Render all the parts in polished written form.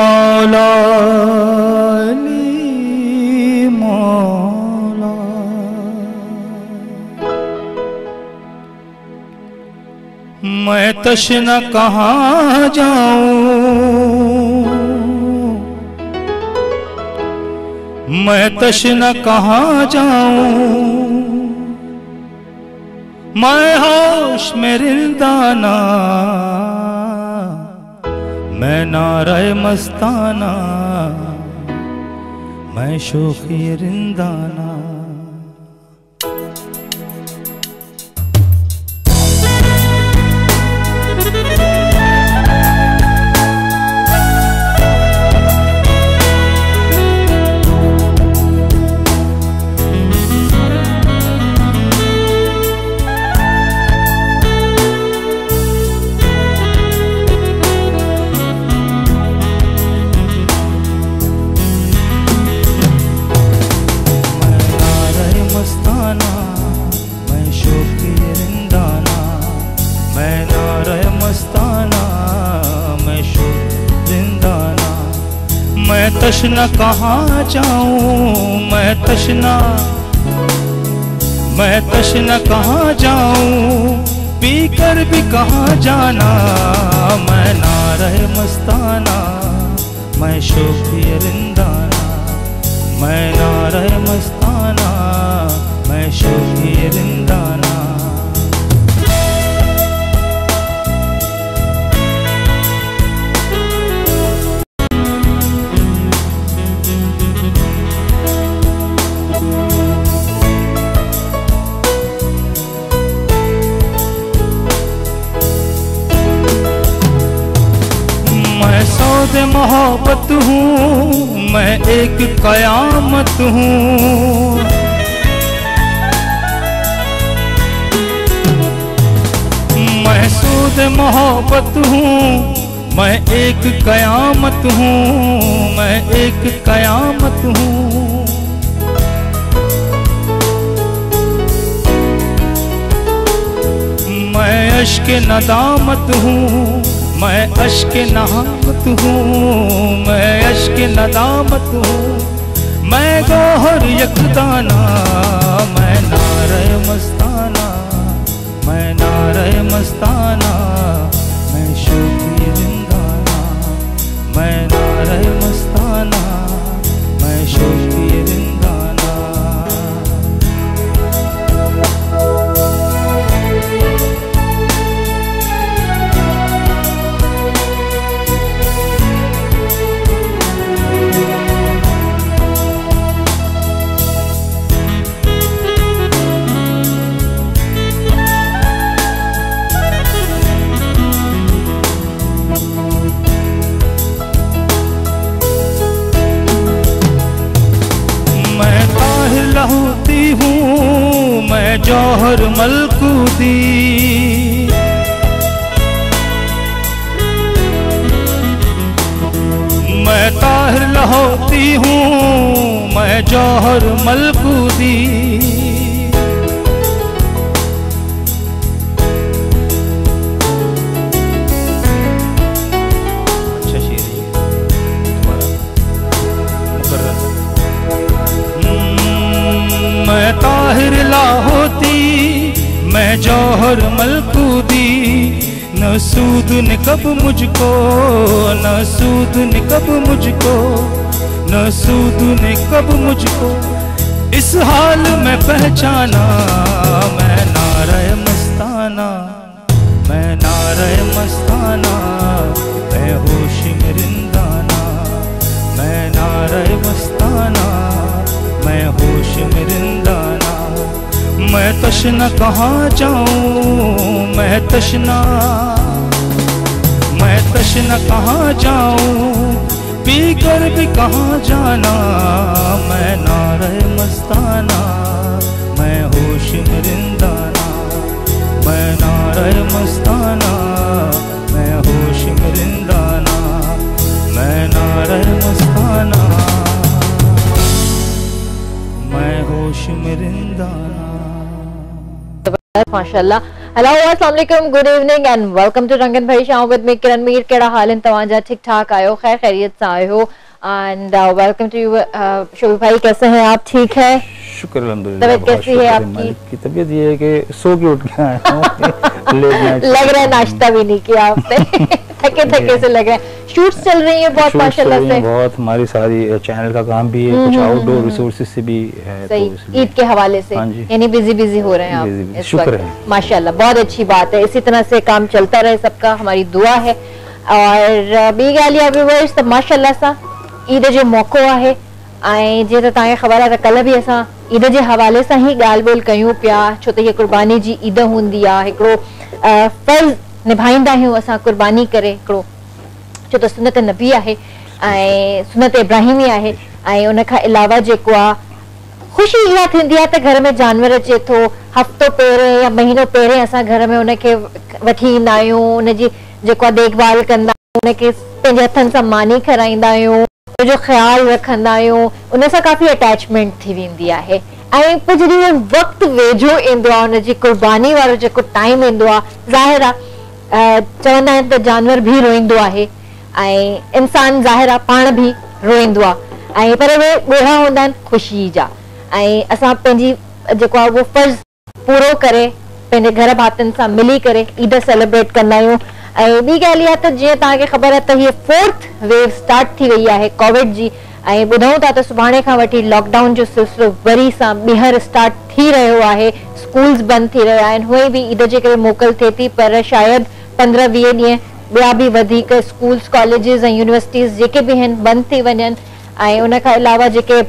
मौला अली मौला। मैं तशना कहाँ जाऊं, मैं तशना कहाँ जाऊं, मैं होश में रिंदाना, मैं नारे मस्ताना, मैं शोखी रिंदाना। मैं तशना कहाँ जाऊं, मैं तशना कहाँ जाऊं, पी कर भी कहाँ जाना, मैं नारे मस्ताना, मैं शोखी रिंदाना, मैं नारे मस्ताना, मैं शोखी रिंदाना। सौदे मोहब्बत हूँ, मैं एक कयामत हूँ, मैं सौदे मोहब्बत हूँ, मैं एक कयामत हूँ, मैं एक कयामत हूँ। मैं अश्क नदामत हूँ, मैं अश्क नहामत हूँ, मैं अश्क नदामत हूँ, मैं गौहर यकदाना, मैं नारे मस्ताना, मैं नारे मस्ताना, मैं शोखी रिंदाना, मैं नारे मस्ताना, मैं शोखी रिंदाना। लहूती हूँ, मैं जौहर मलकूती, मैं ताहिर लहूती हूँ, मैं जौहर मलकूती। अच्छा शेर है तुम्हारा मुकर्रर। मैं ताहिर लाहौती, मैं जौहर मलकूदी, न सूद ने कब मुझको, न सूद ने कब मुझको, न सूद ने कब मुझको इस हाल में पहचाना, मैं नारे मस्ताना, मैं नारे मस्ताना, मैं होश में रिंदाना, मैं नारे मस्ताना, मैं होश में रिंदाना। मैं तशना कहाँ जाऊं, मैं तशना कहाँ जाऊं, पी कर भी कहाँ जाना, मैं नारे मस्ताना, मैं होश में रिंदाना, मैं नारे मस्ताना, मैं होश में रिंदाना, मैं नारे मस्ताना, मैं होश में रिंदाना। माशाल्लाह हेलो अस्सलाम वालेकुम, good evening and welcome to Rangan भाई शाम विद मी किरण मीर। केड़ा हाल इन तवाजा? ठीक ठाक आयो, खैर खैरियत से आयो एंड वेलकम टू यू। शोभी भाई कैसे हैं आप? ठीक है, शुक्र अल्हम्दुलिल्लाह। तबीयत कैसी है आपकी? की तबीयत ये है कि सो के उठ के आया हूं। लग रहा है नाश्ता भी नहीं किया आपने। थके थके से लग रहे हैं। शूट्स चल रही है बहुत माशाल्लाह से। बहुत हमारी सारी चैनल का काम भी है, कुछ आउटडोर रिसोर्सेज से भी है। सही, ईद के हवाले से यानी बिजी हो रहे हैं आप। शुक्र है माशाल्लाह, बहुत अच्छी बात है। इसी तरह से काम चलता रहे, सबका हमारी दुआ है। और बी गालिया व्यूअर्स त माशाल्लाह सा ईद जो मौको है ऐं जीअं त तव्हांखे ख़बर आहे त कल्ह बि असां ईद जे हवाले सां ही ॻाल्हि ॿोल कयूं पिया, छो त हीअ कुर्बानी जी ईद हूंदी आहे। हिकिड़ो फर्ज़ निभाईंदा आहियूं असां कुर्बानी करे, हिकिड़ो छो त सुनत नबी आहे ऐं सुनत इब्राहिमी आहे। ऐं उन खां अलावा जेको आहे ख़ुशी इहा थींदी आहे त घर में जानवर अचे थो। हफ़्तो पहिरें या महीनो पहिरें असां घर में उनखे वठी ईंदा आहियूं, उनजी जेको आहे देखभाल कंदा आहियूं, उनखे पंहिंजे हथनि सां मानी खाराईंदा आहियूं, जो ख्याल रखंदा आहियूं, उन सां काफ़ी अटैचमेंट थी वेंदी आहे। ऐं पोइ जॾहिं वक़्तु वेझो ईंदो आहे, उनजी कुर्बानी वारो जेको टाइम ईंदो आहे, ज़ाहिर आहे चवंदा आहिनि त जानवर बि रोईंदो आहे ऐं इंसान ज़ाहिर आहे पाण बि रोईंदो आहे। ऐं पर उहे ॻोढ़ा हूंदा आहिनि ख़ुशी जा। ऐं असां पंहिंजी जेको आहे उहो फर्ज़ पूरो करे पंहिंजे घर भातियुनि सां मिली करे ईद सेलिब्रेट कंदा आहियूं। ऐं ॿी ॻाल्हि इहा त जीअं तव्हांखे ख़बर आहे त हीअ 4th वेव स्टार्ट थी वई आहे कोविड जी। ऐं ॿुधूं था त सुभाणे खां वठी लॉकडाउन जो सिलसिलो वरी सां ॿीहर स्टार्ट थी रहियो आहे। स्कूल्स बंदि थी रहिया आहिनि, हुए बि ईद जे करे मोकल थिए थी, पर शायदि 15-20 ॾींहं ॿिया बि वधीक स्कूल्स कॉलेजिस ऐं यूनिवर्सिटीज़ जेके बि आहिनि बंदि थी वञनि। ऐं उन खां अलावा जेके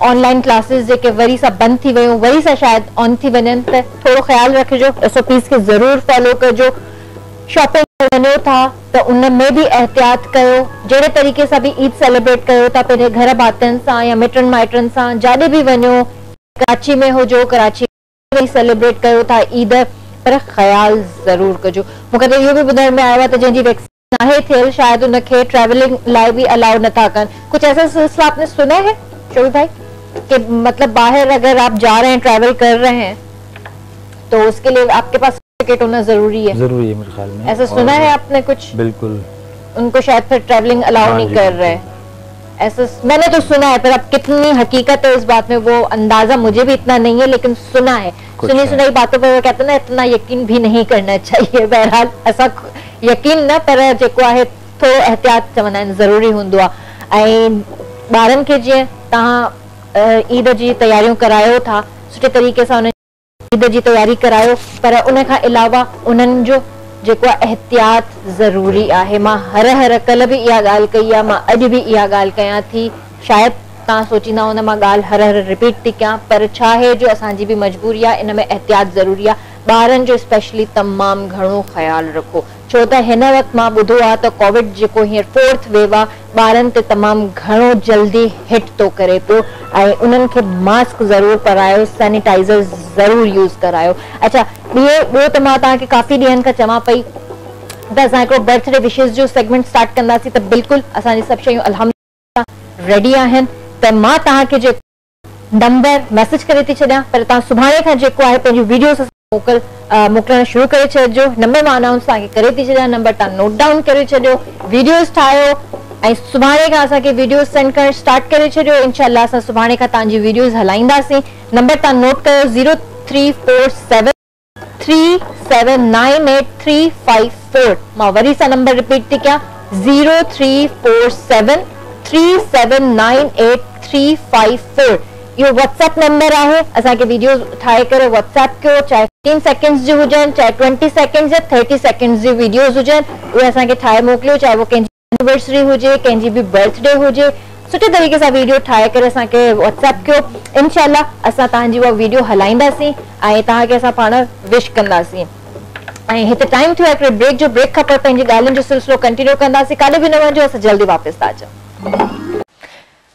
ऑनलाइन क्लासिस जेके वरी सां बंदि थी वियूं, वरी सां शायदि ऑन थी वञनि, त थोरो ख़्यालु रखिजो, SOPs खे ज़रूरु फॉलो कजो। शॉपिंग वञो था त उन में बि एहतियात कयो। जहिड़े तरीक़े सां बि ईद सेलिब्रेट कयो था पंहिंजे घर भातियुनि सां या मिटनि माइटनि सां, जाॾे बि वञो, कराची में हुजो कराची में सेलिब्रेट कयो था ईद, पर ख़्याल ज़रूरु कजो। मूंखे त इहो बि ॿुधण में आयो आहे त जंहिंजी वैक्सीन आहे थियल शायदि उनखे ट्रैवलिंग लाइ भी अलाउ नथा कनि। कुछ ऐसा सिलसिला आपने सुना है शोभी भाई कि मतलब बाहर अगर आप जा रहे हैं, ट्रैवल कर रहे हैं, तो उसके लिए आपके पास टिकट होना जरूरी है? जरूरी है मेरे ख्याल में। ऐसा सुना है आपने कुछ? बिल्कुल, उनको शायद फिर ट्रैवलिंग अलाउ नहीं कर रहे, ऐसा मैंने तो सुना है। पर अब कितनी हकीकत है इस बात में वो अंदाजा मुझे भी इतना नहीं है, लेकिन सुना है। सुनी सुनाई बातों पर कहते हैं ना इतना यकीन भी नहीं करना चाहिए। बहरहाल ऐसा यकीन न, पर जेको आहे थोरो एहतियात चवंदा आहिनि ज़रूरी हूंदो आहे। ऐं ॿारनि खे जीअं तव्हां ईद जी तयारियूं करायो था, सुठे तरीक़े सां उन ईद जी तयारी करायो, पर उन खां अलावा उन्हनि जो जेको आहे एहतियात ज़रूरी आहे। मां हर कल्ह बि इहा ॻाल्हि कई आहे, मां अॼु बि इहा ॻाल्हि कयां थी। शायदि तव्हां सोचींदा हूंदा मां ॻाल्हि हर रिपीट थी कयां, पर छा आहे जो असांजी बि मजबूरी आहे, इन में एहतियात ज़रूरी आहे। ॿारनि जो स्पेशली तमामु घणो ख़्यालु रखो, छो त हिन वक़्तु मां ॿुधो आहे त कोविड जेको हींअर 4th वेव आहे, ॿारनि ते तमामु घणो जल्दी हिट थो करे पियो। ऐं उन्हनि खे मास्क ज़रूरु पारायो, सैनिटाइज़र ज़रूरु यूज़ करायो। अच्छा, ॿियो त मां तव्हांखे काफ़ी ॾींहंनि खां चवां पई त असां हिकिड़ो बर्थडे विशेस जो सेगमेंट स्टार्ट कंदासीं, त बिल्कुलु असांजी सभु शयूं अल्हम्दुलिल्लाह रेडी आहिनि। त मां तव्हांखे जेको नंबर मैसेज करे थी छॾियां, पर तव्हां सुभाणे खां जेको आहे पंहिंजी वीडियोस मोकिलणु शुरू करे छॾिजो। नंबर मां अनाउंस तव्हांखे करे थी छॾियां, नंबर तव्हां नोट डाउन करे छॾियो, वीडियोस ठाहियो ऐं सुभाणे खां असांखे वीडियोस सेंड करणु स्टार्ट करे छॾियो। इंशाअल्लाह असां सुभाणे खां तव्हांजी वीडियोस हलाईंदासीं। नंबर तव्हां नोट कयो 0347 3798 मां वरी सां नंबर रिपीट थी कयां 0347 3798 इहो व्हाट्सएप नंबर आहे। असांखे वीडियो ठाहे करे व्हाट्सएप कयो, चाहे 15 सेकेंड्स जी हुजनि, चाहे 20 सेकेंड्स या 30 सेकेंड्स जी वीडियोस हुजनि, उहे असांखे ठाहे मोकिलियो। चाहे वो कंहिंजी एनिवर्सरी हुजे, कंहिंजी बि बर्थडे हुजे, सुठे तरीक़े सां वीडियो ठाहे करे असांखे व्हाट्सएप कयो। इंशाअल्लाह असां तव्हांजी उहा वीडियो हलाईंदासीं ऐं तव्हांखे असां पाण विश कंदासीं। ऐं हिते टाइम थियो आहे हिकिड़े ब्रेक जो। ब्रेक खां पोइ पंहिंजी ॻाल्हियुनि जो सिलसिलो कंटिन्यू कंदासीं। काॾे बि न वञो, असां जल्दी वापसि था अचूं।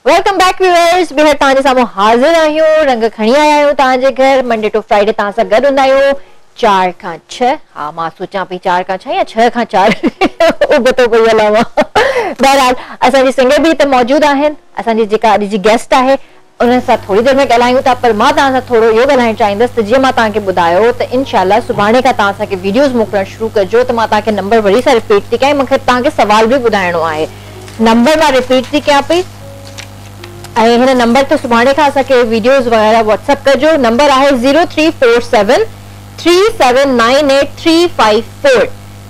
वेलकम बैक व्यूअर्स, ॿीहर तव्हांजे साम्हूं हाज़िर आहियूं, रंग खणी आया आहियूं तव्हांजे घर। मंडे टू फ्राइडे तव्हां सां गॾु हूंदा आहियूं 4 खां 6। हा, मां सोचां पई 4 खां 6 या 6 खां 4 उबतो पई हलां मां। बहरहाल असांजी सिंगर बि हिते मौजूदु आहिनि। असांजी जेका अॼु जी गेस्ट आहे उन सां थोड़ी देर में ॻाल्हायूं था, पर मां तव्हां सां थोरो इहो ॻाल्हाइणु चाहींदसि त जीअं मां तव्हांखे ॿुधायो त इंशाल्लाह सुभाणे खां तव्हां असांखे वीडियोज़ मोकिलणु शुरू कजो। त मां तव्हांखे नंबर वरी सां रिपीट थी कयां, मूंखे तव्हांखे सवाल बि ॿुधाइणो आहे। नंबर मां रिपीट थी कयां पई, ऐं हिन नंबर ते सुभाणे खां असांखे वीडियोज़ वग़ैरह व्हाट्सअप कजो। नंबर आहे 0347 3798354।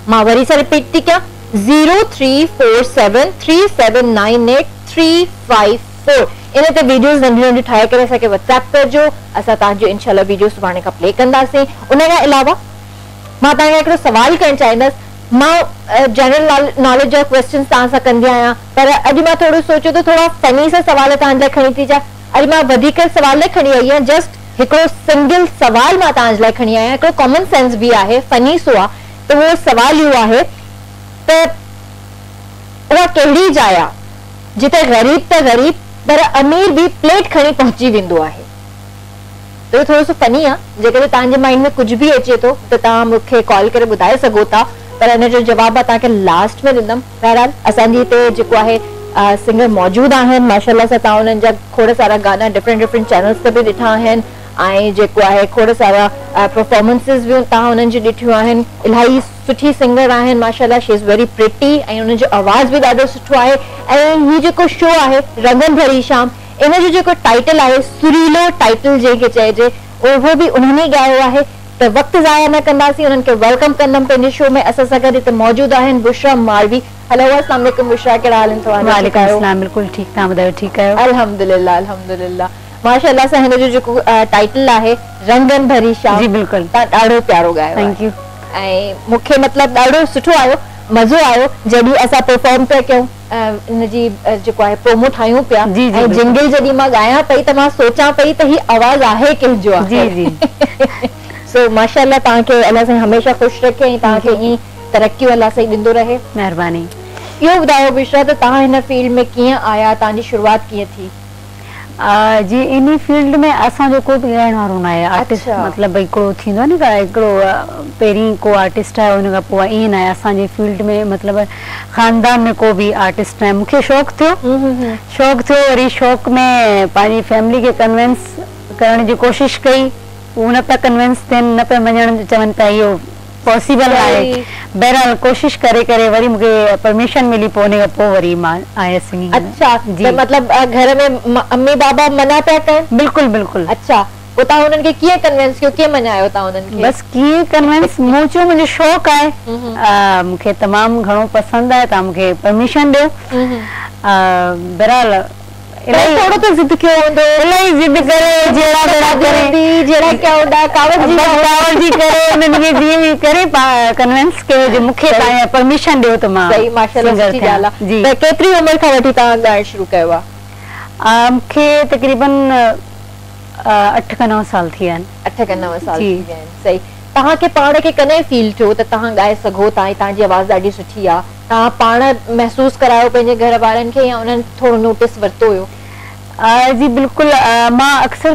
मां वरी सां रिपीट थी कयां 0347 3798354। इन ते वीडियोज़ नंढियूं नंढियूं ठाहे करे असांखे व्हाट्सएप कजो, असां तव्हांजो इंशाल्लाह वीडियो सुभाणे खां प्ले कंदासीं। उन खां अलावा मां तव्हांखे हिकिड़ो सवाल करणु चाहींदसि। मां जनरल नॉलेज जा क्वेश्चन तव्हां सां कंदी आहियां, पर अॼु मां थोरो सोचियो त थोरा फनी सा सवाल तव्हां लाइ खणी थी अचां। अॼु मां वधीक सवाल न खणी आई आहियां, जस्ट हिकिड़ो सिंगल सवाल मां तव्हां लाइ खणी आई आहियां। हिकिड़ो कॉमन सेंस बि आहे, फनी सो आहे। त उहो सवाल इहो आहे त उहा कहिड़ी जाइ आहे जिते ग़रीब त ग़रीब पर अमीर भी प्लेट खणी पहुची वेंदो आहे? तो थोरो सो फनी आहे। जेकॾहिं तव्हांजे माइंड में कुझु बि अचे थो त तव्हां मूंखे कॉल करे ॿुधाए सघो था, पर हिन जो जवाब तव्हांखे लास्ट में ॾींदमि। बहरहाल असांजी हिते जेको आहे सिंगर मौजूद आहिनि, माशाल्लाह सां तव्हां उन्हनि जा खोड़ सारा गाना डिफरेंट चैनल्स ते बि ॾिठा आहिनि, ऐं जेको आहे खोड़ सारा परफॉर्मेंसिस बि तव्हां उन्हनि जी ॾिठियूं आहिनि। इलाही सुठी सिंगर आहिनि माशाल्लाह, शी इज़ वेरी प्रिटी, ऐं उन्हनि जो आवाज़ बि ॾाढो सुठो आहे। ऐं हीउ जेको शो आहे रंगन भरी शाम, इन जो जेको टाइटल आहे सुरीलो टाइटल जंहिंखे चइजे, उहो बि उन्हनि ई ॻायो आहे। त वक़्तु ज़ाया न कंदासीं, उन्हनि खे वेलकम कंदमि पंहिंजे शो में। असां सां गॾु हिते मौजूद आहिनि बुशरा मालवी। हेलो, अस्सलाम वालेकुम बुशरा, कहिड़ा हाल आहिनि तव्हांजा? वालेकुम अस्सलाम, बिल्कुल ठीक, तव्हां ॿुधायो ठीक आहियो? अल्हम्दुलिल्लाह अल्हम्दुलिल्लाह माशाल्लाह सां। हिन जो जेको टाइटल आहे रंगन भरी शाम, जी बिल्कुल, तव्हां ॾाढो प्यारो ॻायो। Thank U. ऐं मूंखे मतिलबु ॾाढो सुठो आयो, मज़ो आयो जॾहिं असां परफॉर्म पिया कयूं, इनजी जेको आहे प्रोमो ठाहियूं पिया, ऐं जिंगल जॾहिं मां ॻायां पई त मां सोचां पई त ही आवाज़ आहे कंहिंजो आहे। जी जी सो माशाल्लाह, तव्हांखे अल्लाह साईं हमेशह ख़ुशि रखे ऐं तव्हांखे ईअं तरक़ियूं अल्लाह साईं ॾींदो रहे। महिरबानी। इहो ॿुधायो बुशरा, त तव्हां हिन फील्ड में कीअं आया, तव्हांजी शुरूआत कीअं थी? जी, इन फील्ड में असांजो को बि ॻाइण वारो न आहे, आर्टिस्ट मतिलबु हिकिड़ो थींदो आहे न, हिकिड़ो पहिरीं को आर्टिस्ट आहे, उन खां पोइ ईअं न आहे असांजे फील्ड में, मतिलबु ख़ानदान में को बि आर्टिस्ट न आहे। मूंखे शौक़ु थियो, वरी शौक़ में पंहिंजी फैमिली खे कन्विंस करण जी कोशिशि कई, उहो न पिया कन्विंस थियनि, न पिया मञण, चवनि पिया इहो पॉसिबल आहे। बहरहाल कोशिश करे करे वरी मूंखे परमिशन मिली, पोइ उन खां पोइ वरी मां आयसि सिंगिंग। अच्छा, मतलब घर में अम्मी बाबा मना पिया कनि? बिल्कुल बिल्कुल। अच्छा, पोइ तव्हां उन्हनि खे कीअं कन्विंस कयो, कीअं मञायो तव्हां उन्हनि खे? बस कीअं कन्विंस, मूं चयो मुंहिंजो शौक़ु आहे, मूंखे तमामु घणो पसंदि आहे, तव्हां मूंखे परमिशन ॾियो। बहरहाल थोड़ो तो जिद क्यों हूंदो, इलाही जिद करे, जहिड़ा जी करे उन्हनि खे जीअं बि करे कन्विंस कयो जो मूंखे तव्हां परमिशन ॾियो त मां। सही, माशाल्लाह सुठी ॻाल्हि आहे। जी, त केतिरी उमिरि खां वठी तव्हां ॻाइणु शुरू कयो आहे? मूंखे तक़रीबन 8 खां 9 साल थी विया आहिनि। 8 खां 9 साल थी विया आहिनि। सही। तव्हांखे पाण खे कॾहिं फील थियो त तव्हां ॻाए सघो था ऐं तव्हांजी आवाज़ ॾाढी सुठी आहे? तव्हां पाण महसूस करायो पंहिंजे घर वारनि खे, या उन्हनि थोरो नोटिस वरितो हुयो? जी बिल्कुल, मां अक्सर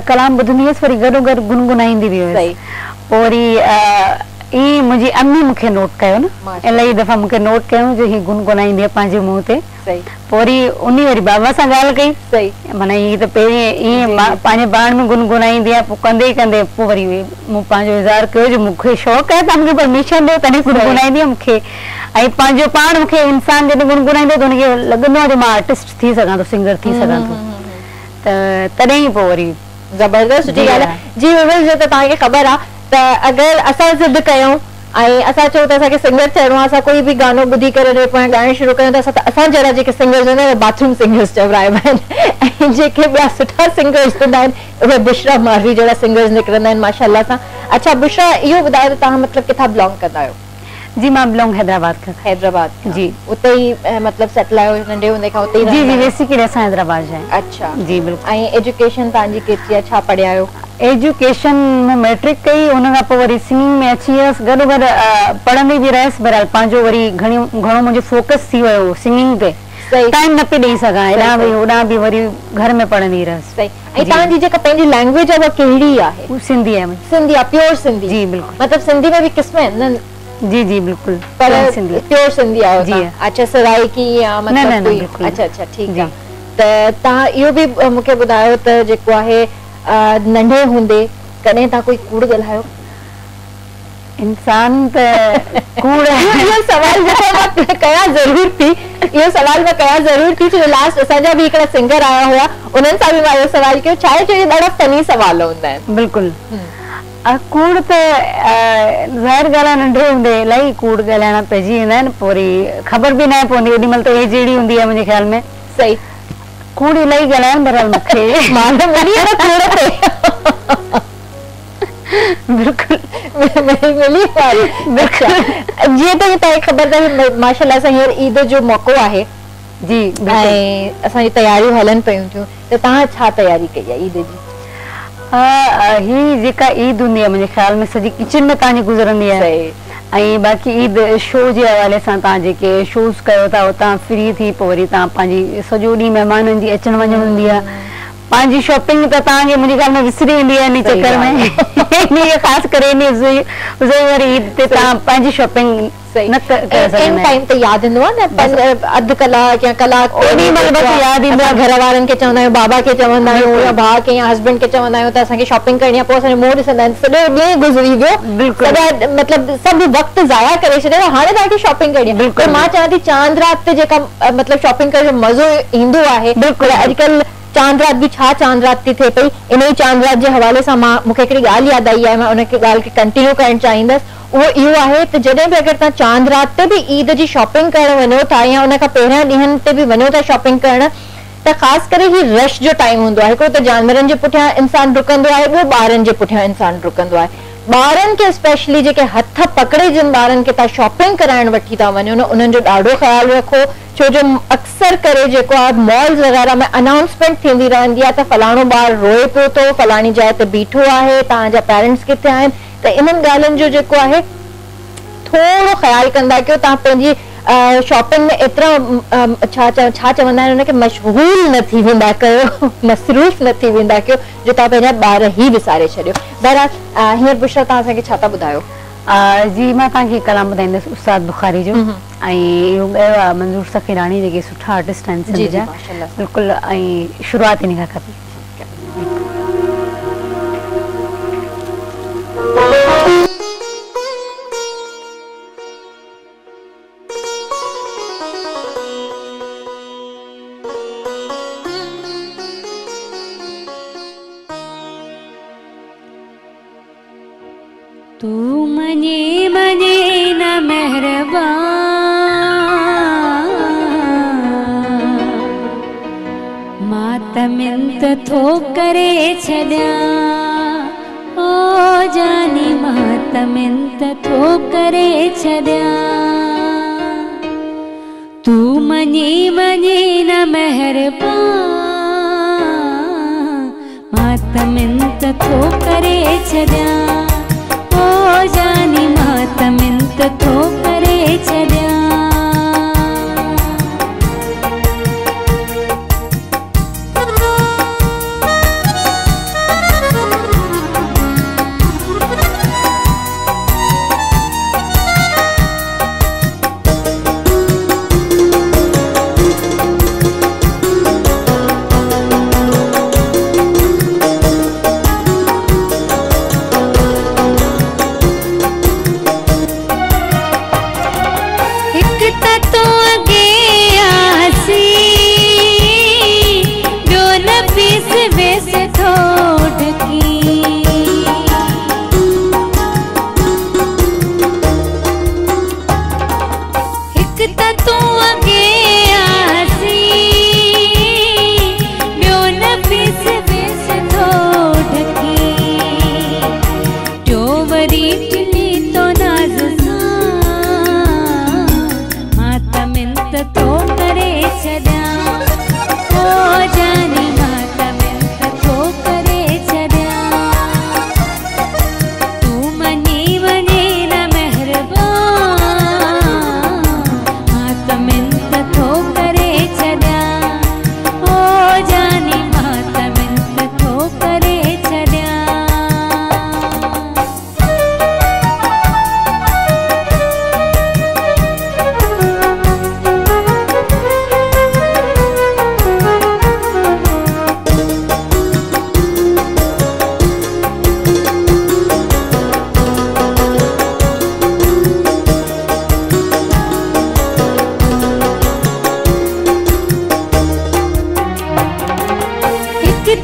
कलाम ॿुधंदी हुयसि, वरी गॾो गॾु गुनगुनाईंदी बि हुयसि। पोइ वरी ईअं मुंहिंजी अम्मी मूंखे नोट कयो न, इलाही दफ़ा मूंखे नोट कयो जो हीअ गुनगुनाईंदी आहे पंहिंजे मुंहं ते। पोइ वरी उन वरी बाबा सां ॻाल्हि कई, माना हीअ त पहिरीं ईअं पंहिंजे पाण में गुनगुनाईंदी आहे, पोइ कंदे कंदे पोइ वरी मूं पंहिंजो इज़हार कयो जो मूंखे शौक़ु आहे, तव्हां मूंखे परमिशन ॾियो, तॾहिं गुनगुनाईंदी आहे मूंखे। ऐं पंहिंजो पाण मूंखे इंसान जॾहिं गुनगुनाईंदो त हुनखे लॻंदो आहे जो मां आर्टिस्ट थी सघां थो, सिंगर थी सघां थो, त तॾहिं पोइ वरी ज़बरदस्त सुठी ॻाल्हि आहे। जी विवेक, जो त तव्हांखे ख़बर आहे त अगरि असां ज़िद कयूं ऐं असां चऊं त असांखे सिंगर थियणो आहे, असां कोई बि गानो ॿुधी करे ॻाइणु शुरू कयूं त असां जहिड़ा जेके सिंगर्स आहिनि बाथरूम सिंगर्स चवराइबा आहिनि, ऐं जेके ॿिया सुठा सिंगर्स हूंदा आहिनि उहे बुशरा मालवी जहिड़ा सिंगर्स निकिरंदा आहिनि माशाल्लाह सां। अच्छा बुशरा, इहो ॿुधायो त तव्हां मतिलबु किथां बिलोंग कंदा आहियो? जी, मां बिलोंग हैदराबाद खां। हैदराबाद जी, उते ई मतलब सेटल आयो नंढे हूंदे खां उते ई? जी जी, बेसिकली असां हैदराबाद जा आहियूं। अच्छा जी बिल्कुल। ऐं एजुकेशन तव्हांजी केतिरी आहे, छा पढ़िया आहियो? एजुकेशन में मैट्रिक कई, उन खां पोइ वरी सिंगिंग में अची वियसि, गॾो गॾु पढ़ंदी बि रहियसि। बहरहाल पंहिंजो वरी घणो मुंहिंजो फोकस थी वियो सिंगिंग ते, टाइम न पई ॾेई सघां, हेॾां बि होॾां बि, वरी घर में पढ़ंदी रहियसि। ऐं तव्हांजी जेका पंहिंजी लैंग्वेज आहे उहा कहिड़ी आहे? सिंधी आहे। सिंधी आहे, प्योर सिंधी? जी बिल्कुल। मतिलबु सिंधी में बि क़िस्म आहिनि न? जी जी बिल्कुल, पर प्योर सिंधी आहे जी। अच्छा, सराइकी या मतलब कोई? अच्छा अच्छा, ठीक है। तव्हां इहो बि मूंखे ॿुधायो त जेको आहे नंढे हूंदे कॾहिं तव्हां कोई कूड़ ॻाल्हायो? इंसान त कूड़ इहो सवाल कया ज़रूर थी, इहो सवाल मां कया ज़रूर थी छो लास्ट असांजा बि हिकिड़ा सिंगर आया हुआ, उन्हनि सां बि मां इहो सवाल कयो। छा आहे जो ॾाढा फनी सवाल हूंदा आहिनि। बिल्कुलु कूड़ त ज़ाहिर ॻाल्हि आहे नंढे हूंदे इलाही कूड़ ॻाल्हाइणा पइजी वेंदा आहिनि, पोइ वरी ख़बर बि न पवंदी, ओॾी महिल त एज अहिड़ी हूंदी आहे मुंहिंजे ख्याल में। सही, कूड़ इलाही ॻाल्हाइनि बहरहाल मूंखे बिल्कुल जीअं त तव्हांखे ख़बर अथव माशाअल्लाह सां हींअर ईद जो मौक़ो आहे जी, ऐं असांजी तयारियूं हलनि पियूं थियूं, त तव्हां छा तयारी कई आहे ईद जी? ही जेका ईद हूंदी आहे मुंहिंजे ख्याल में सॼी किचन में तव्हांजी गुज़रंदी आहे, ऐं बाक़ी ईद शो जे हवाले सां तव्हां जेके शोज़ कयो था उतां फ्री थी पोइ वरी तव्हां पंहिंजी सॼो ॾींहुं महिमाननि जी अचण वञण हूंदी आहे, पंहिंजी शॉपिंग त तव्हांखे मुंहिंजे ख्याल में विसरी वेंदी आहे इन चक्कर में। ख़ासि करे ईद ते तव्हां पंहिंजी शॉपिंग न करे सघंदा टाइम ते यादि ईंदो आहे न, अधु कलाक या कलाक ओॾी महिल बसि यादि ईंदो आहे, घर वारनि खे चवंदा आहियूं, बाबा खे चवंदा आहियूं या भाउ खे या हस्बैंड खे चवंदा आहियूं त असांखे शॉपिंग करणी आहे, पोइ असांजो मुंहुं ॾिसंदा आहिनि सॼो ॾींहुं गुज़री वियो, मतिलबु सभु वक़्तु ज़ाया करे छॾियो, हाणे तव्हांखे शॉपिंग करणी आहे। बिल्कुलु मां चवां थी चांद रात ते जेका मतिलबु शॉपिंग करण जो मज़ो ईंदो आहे, बिल्कुलु अॼुकल्ह चांद रात बि छा चांद रात थी थिए पई, इन ई चांद रात जे हवाले सां मूंखे हिकिड़ी ॻाल्हि यादि आई आहे, मां उनखे ॻाल्हि खे कंटिन्यू करणु चाहींदसि। उहो इहो आहे त जॾहिं बि अगरि तव्हां चांद रात ते बि ईद जी शॉपिंग करण वञो था या उन खां पहिरियां ॾींहंनि ते बि वञो था शॉपिंग करण, त ख़ासि करे ही रश जो टाइम हूंदो आहे। हिकिड़ो त जानवरनि जे पुठियां इंसानु डुकंदो आहे, ॿियो ॿारनि जे पुठियां इंसानु डुकंदो आहे। ॿारनि खे स्पेशली जेके हथ पकड़े जिन ॿारनि खे तव्हां शॉपिंग कराइण वठी था वञो न, उन्हनि जो ॾाढो ख़्यालु रखो, छो जो अक्सर करे जेको आहे मॉल्स वग़ैरह में अनाउंसमेंट थींदी रहंदी आहे त फलाणो ॿारु रोए पियो थो, फलाणी जाइ ते बीठो आहे, तव्हांजा पेरेंट्स किथे आहिनि, त इन्हनि ॻाल्हियुनि जो जेको आहे थोरो ख़्यालु कंदा कयो, तव्हां पंहिंजी शॉपिंग में एतिरा छा चवंदा आहिनि हुनखे मशगूल न थी वेंदा कयो, मसरूफ़ न थी वेंदा कयो जो तव्हां पंहिंजा ॿार ई विसारे छॾियो। बहरहाल हींअर बुशरा तव्हां असांखे छा था ॿुधायो? जी मां तव्हांखे कलाम ॿुधाईंदसि उस्ताद बुखारी जो, ऐं इहो ॻायो आहे मंज़ूर सखीरानी जेके सुठा आर्टिस्ट आहिनि सिंध जा, बिल्कुलु, ऐं शुरूआत इन खां खपे। तू मने मने न मेहरबान, मातमिंत थो करे छॾिया, ओ जानी मातमिंत थो करे छॾिया, तू मने मने न मेहरबान, मातमिंत थो करे छॾिया, ओ जानी मातमिंत थो करे छॾिया।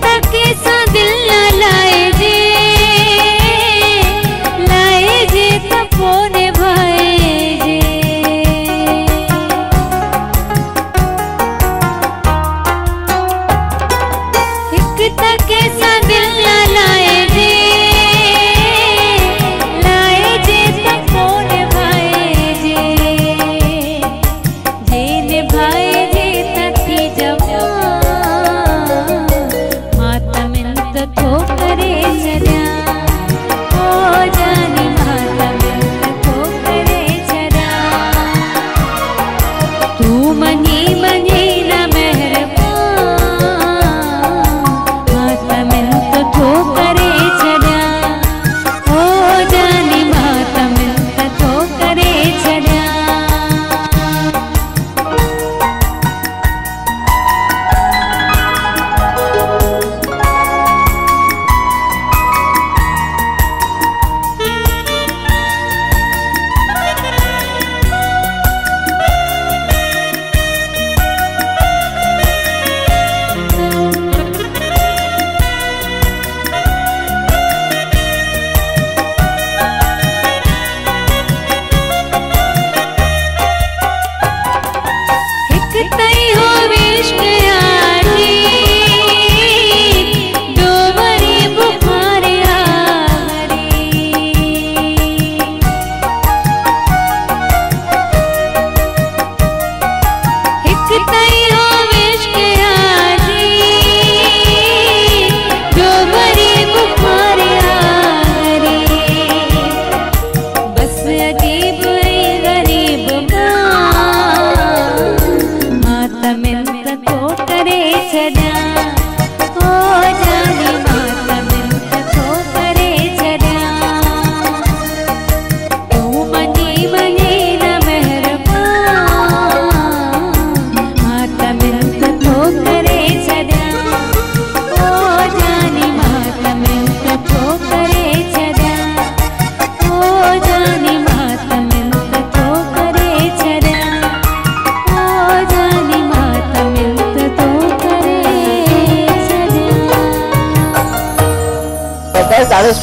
तके सा दिल न लाए जे तपोने भाए जे एक तके सा दिल न लाए जे तपोने भाए जे निभाए जे तकी जवा तो करे चरा ओ जानी माता मिलत तो करे चरा तू मनी मनी न मेहरबान माता मिलत तो करे चरा ओ जानी माता मिलत तो करे चरा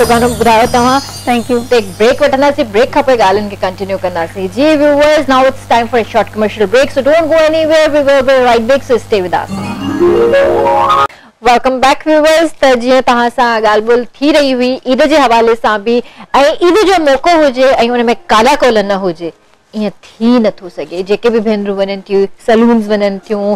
गानो बुधायो तवा थैंक यू एक ब्रेक वठना से ब्रेक खपे गालन के कंटिन्यू करना से जी viewers now it's time for a short commercial break so don't go anywhere we will be right back so stay with us welcome back viewers त जे तहां सा गाल बोल थी रही हुई ईद जे हवाले सा भी ए ईद जो मौको होजे ए उन में काला कोल न होजे ये थी न थो सके जेके भी भेनरू वनन थियूं सलून्स वनन थियूं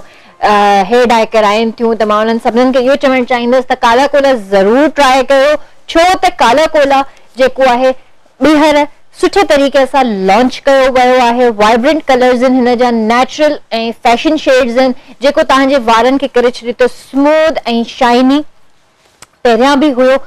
हेयर डाई कराइन थियूं त मां उन्हनि सभिनीनि खे इहो चवणु चाहींदसि त काला कोला ज़रूर ट्राई कयो छो त काला कोला जेको आहे ॿीहर सुठे तरीक़े सां लॉन्च कयो वियो आहे वाइब्रेंट कलर्स आहिनि हिन जा नेचुरल ऐं फैशन शेड्स आहिनि जेको तव्हांजे वारनि खे करे छॾे थो स्मूथ ऐं शाइनी पहिरियां बि हुयो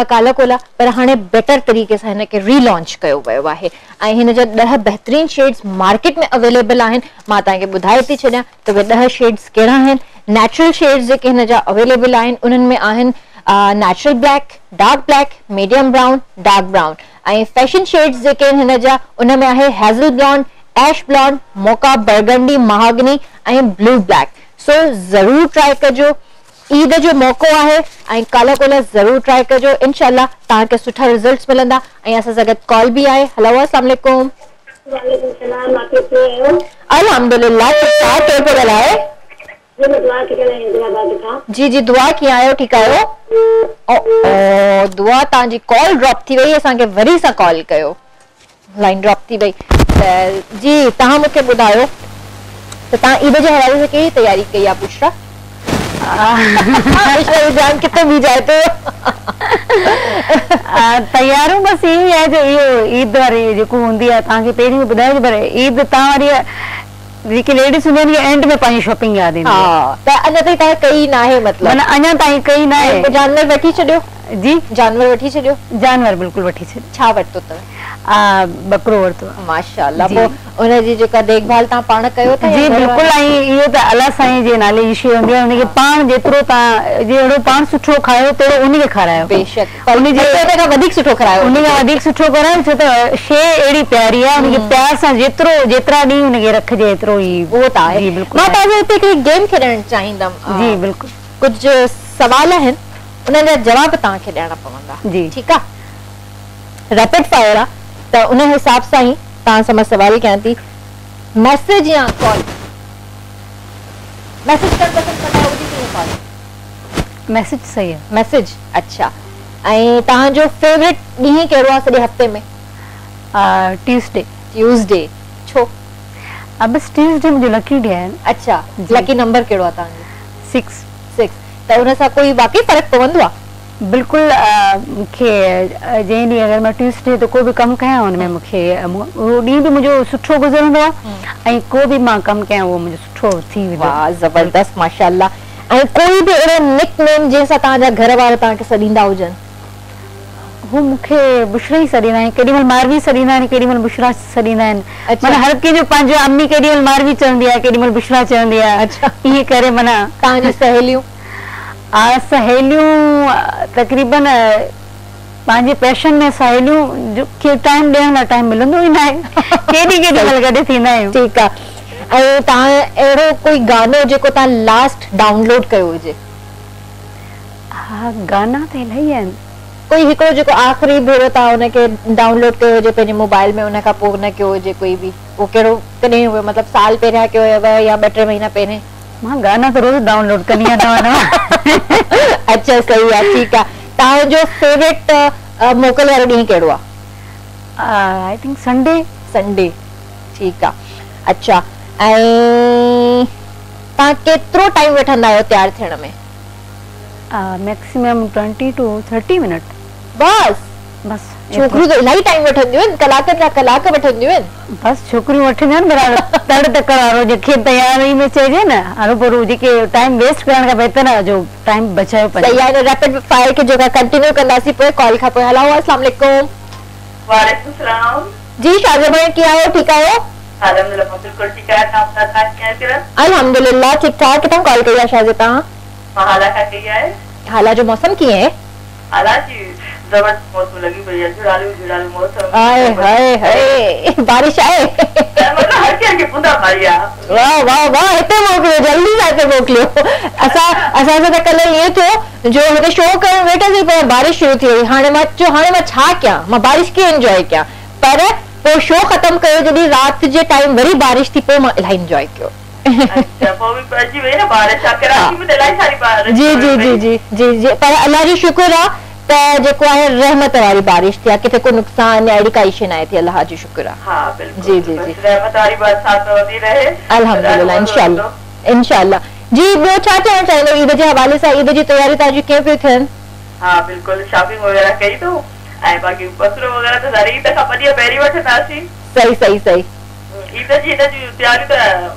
काला कोला पर हाणे बेटर तरीक़े सां हिनखे रीलॉन्च कयो वियो आहे ऐं हिन जा 10 बहितरीन शेड्स मार्केट में अवेलेबल आहिनि मां तव्हांखे ॿुधाए थी छॾियां त उहे 10 शेड्स कहिड़ा आहिनि नेचुरल शेड्स जेके हिन जा अवेलेबल आहिनि उन्हनि में आहिनि natural black dark black medium brown dark brown ऐं फैशन शेड्स जेके आहिनि हिन जा उन में आहे हेज़ल ब्लॉन्ड एश ब्लॉन्ड मोका बर्गंडी महागनी ऐं ब्लू ब्लैक सो ज़रूर ट्राई कजो ईद जो मौको आहे ऐं काला कोला ज़रूर ट्राई कजो इंशाल्लाह तव्हांखे सुठा रिजल्ट्स मिलंदा ऐं असां सां गॾु कॉल भी आहे हेलो अस्सलाम वालेकुम वालेकुम सलाम आप कैसे हो अल्हम्दुलिल्लाह छा केर पियो ॻाल्हाए जी जी दुआ कीअं आहियो ठीकु आहियो दुआ तव्हांजी कॉल ड्रॉप थी वई असांखे वरी सां कॉल कयो लाइन ड्रॉप थी वई त जी तव्हां मूंखे ॿुधायो त तव्हां ईद जे हवाले सां कहिड़ी तयारी कई आहे पुष्रा जान कितने भी जाए तो तैयारू बस यही है जो यो ईद वारी जेको हुंदी है ताके पेरी में बुधायो पर ईद ता वारी जेके लेडीज हुंदी है एंड में पानी शॉपिंग याद ईंदी हां त अञा ताईं तव्हां कई ना है मतलब माने अञा ताईं कई ना है जानवर वठी छडियो जी जानवर वठी छडियो जानवर बिल्कुल वठी छडियो छा वठतो त बकरो वरतो माशाअल्लाह वो उन जी जेका देखभाल ता पाण कयो था जी बिल्कुल आई ये त अल्लाह साईं जे नाले जी शे हुंदी उन के पाण जेतरो ता जेड़ो पाण सुठो खायो तेरो उन के खारायो बेशक पर उन जे का अधिक सुठो खारायो उन के अधिक सुठो करायो छो त शे एड़ी प्यारी है उन के प्यार से जेतरो जेतरा दी उन के रख जे एतरो ही वो ता है जी बिल्कुल मैं ताजे पे एक गेम खेलण चाहिंदम जी बिल्कुल कुछ सवाल आहिनि उन्हनि जा जवाब तव्हांखे ॾियणा पवंदा जी ठीकु आहे रैपिड फायर आहे त उन हिसाब सां ई तव्हां सां मां सवाल कयां थी मैसेज या कॉल मैसेज करणु पसंदि कंदा आहियो की कॉल मैसेज सही है मैसेज अच्छा ऐं तव्हांजो फेवरेट ॾींहुं कहिड़ो आहे सॼे हफ़्ते में ट्यूसडे छो बस ट्यूसडे मुंहिंजो लकी डे आहे अच्छा लकी नंबर कहिड़ो आहे तव्हांजो 6 त उन सां कोई वाकई फ़र्क़ु पवंदो आहे बिल्कुलु मूंखे जंहिं ॾींहुं अगरि मां ट्यूसडे ते को बि कमु कयां हुनमें मूंखे उहो ॾींहुं बि मुंहिंजो सुठो गुज़रंदो आहे ऐं को बि मां कमु कयां उहो मुंहिंजो सुठो थी वेंदो वाह ज़बरदस्त माशाअल्लाह ऐं कोई बि अहिड़ो निकनेम जंहिंसां तव्हांजा घर वारा तव्हांखे सॾींदा हुजनि हू मूंखे बुशरा ई सॾींदा आहिनि केॾी महिल मारवी सॾींदा आहिनि केॾी महिल बुशरा सॾींदा आहिनि माना हर कंहिंजो पंहिंजो अम्मी केॾी महिल मारवी चवंदी आहे केॾी महिल बुशरा चवंदी आहे अच्छा ईअं करे माना तव्हांजी सहेलियूं सहेलियूं तक़रीबन पंहिंजे पैशन में सहेलियूं खे टाइम ॾियण लाइ टाइम मिलंदो ई न आहे केॾी महिल गॾु थींदा आहियूं ठीकु आहे ऐं तव्हां अहिड़ो कोई गानो जेको तव्हां लास्ट डाउनलोड कयो हुजे हा गाना त इलाही आहिनि कोई हिकिड़ो जेको आख़िरी भेरो तव्हां हुनखे डाउनलोड कयो हुजे पंहिंजे मोबाइल में उन खां पोइ न कयो हुजे कोई बि उहो कहिड़ो कॾहिं हुयो मतिलबु साल पहिरियां कयो हुयव या 2-3 महीना पहिरें मां गाना त रोज़ डाउनलोड कंदी आहियां अच्छा सही आहे ठीकु आहे तव्हांजो फेवरेट मोकल वारो ॾींहुं कहिड़ो आहे आई थिंक संडे ठीकु आहे अच्छा ऐं तव्हां केतिरो टाइम वठंदा आहियो तयार थियण में मैक्सिमम 20 to 30 मिनट बस छोकिरियूं त इलाही टाइम वठंदियूं आहिनि कलाकनि जा कलाक वठंदियूं आहिनि बस छोकिरियूं वठंदियूं आहिनि बराबरि तड़ तकड़ वारो जंहिंखे तयारी में चइजे न हरू भरू जेके टाइम वेस्ट करण खां बहितर आहे जो टाइम बचायो पए सही आहे रैपिड फायर खे जेका कंटिन्यू कंदासीं पोइ कॉल खां पोइ हेलो अस्सलाम वालेकुम वालेकुम सलाम जी शाज़िया भाई कीअं आहियो ठीकु आहियो अल्हम्दुलिल्लाह बिल्कुल ठीक है आप बता क्या है अल्हम्दुलिल्लाह ठीक ठाक किथां कॉल कई आहे शाज़िया तव्हां हाला का कई है हाला जो मौसम कीअं है हाला जी जबरदस्त मौसम लगी पई है झुड़ालू मौसम आए हाय हाय बारिश आहे मतलब हर के बुंदा मारिया वाह वाह वाह हिते मोकिलियो जल्दी सां हिते मोकिलियो असां सां त कल्ह ईअं थियो जो हिते शो करण वेठासीं पर बारिश शुरू थी वई हाणे मां छा कयां मां बारिश खे एंजॉय कयां पर पोइ शो ख़तम कयो जॾहिं राति जे टाइम वरी बारिश थी पोइ मां इलाही एंजॉय कयो अच्छा पोइ बि पइजी वई न बारिश कराची में इलाही सारी बारिश जी जी जी जी जी जी पर अल्लाह जो शुक्र आहे त जेको आहे रहमत वारी बारिश थी आहे किथे को नुक़सान या अहिड़ी काई शइ न आहे थी अल्लाह जो शुक्र आहे हाँ बिल्कुल जी जी जी रहमत वारी बरसात होती रहे अल्हम्दुलिल्लाह इंशाअल्लाह इंशाअल्लाह जी ॿियो छा चवणु चाहींदो ईद जे हवाले सां ईद जी तयारी तव्हांजी कीअं पियूं थियनि हाँ बिल्कुल शॉपिंग वगैरह कई तो ऐं बाक़ी बसरो वगैरह त सारी ईद खां 2 ॾींहं पहिरीं वठंदासीं सही सही सही ईद जी तयारी त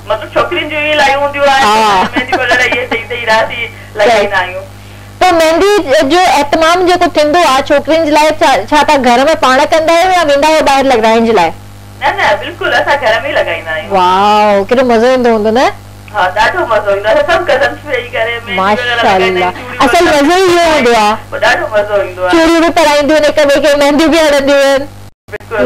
मतलब छोकिरियुनि जूं ई इलाही हूंदियूं आहिनि मेहंदी वगैरह इहे चई राति लॻाईंदा आहियूं तो मेहंदी जो एहतमाम जेको थींदो आहे छोकिरियुनि जे लाइ छा तव्हां घर में पाण कंदा आहियो या वेंदा आहियो ॿाहिरि लॻाइण जे लाइ न बिल्कुल असां घर में ई लॻाईंदा आहियूं वाओ केॾो मज़ो ईंदो हूंदो न हाँ ॾाढो मज़ो ईंदो आहे सभु कज़न्स वेही करे माशाअल्लाह असल मज़ो ई इहो हूंदो आहे ॾाढो मज़ो ईंदो आहे चूड़ियूं बि पाराईंदियूं आहिनि हिक ॿिए खे मेहंदी बि हणंदियूं आहिनि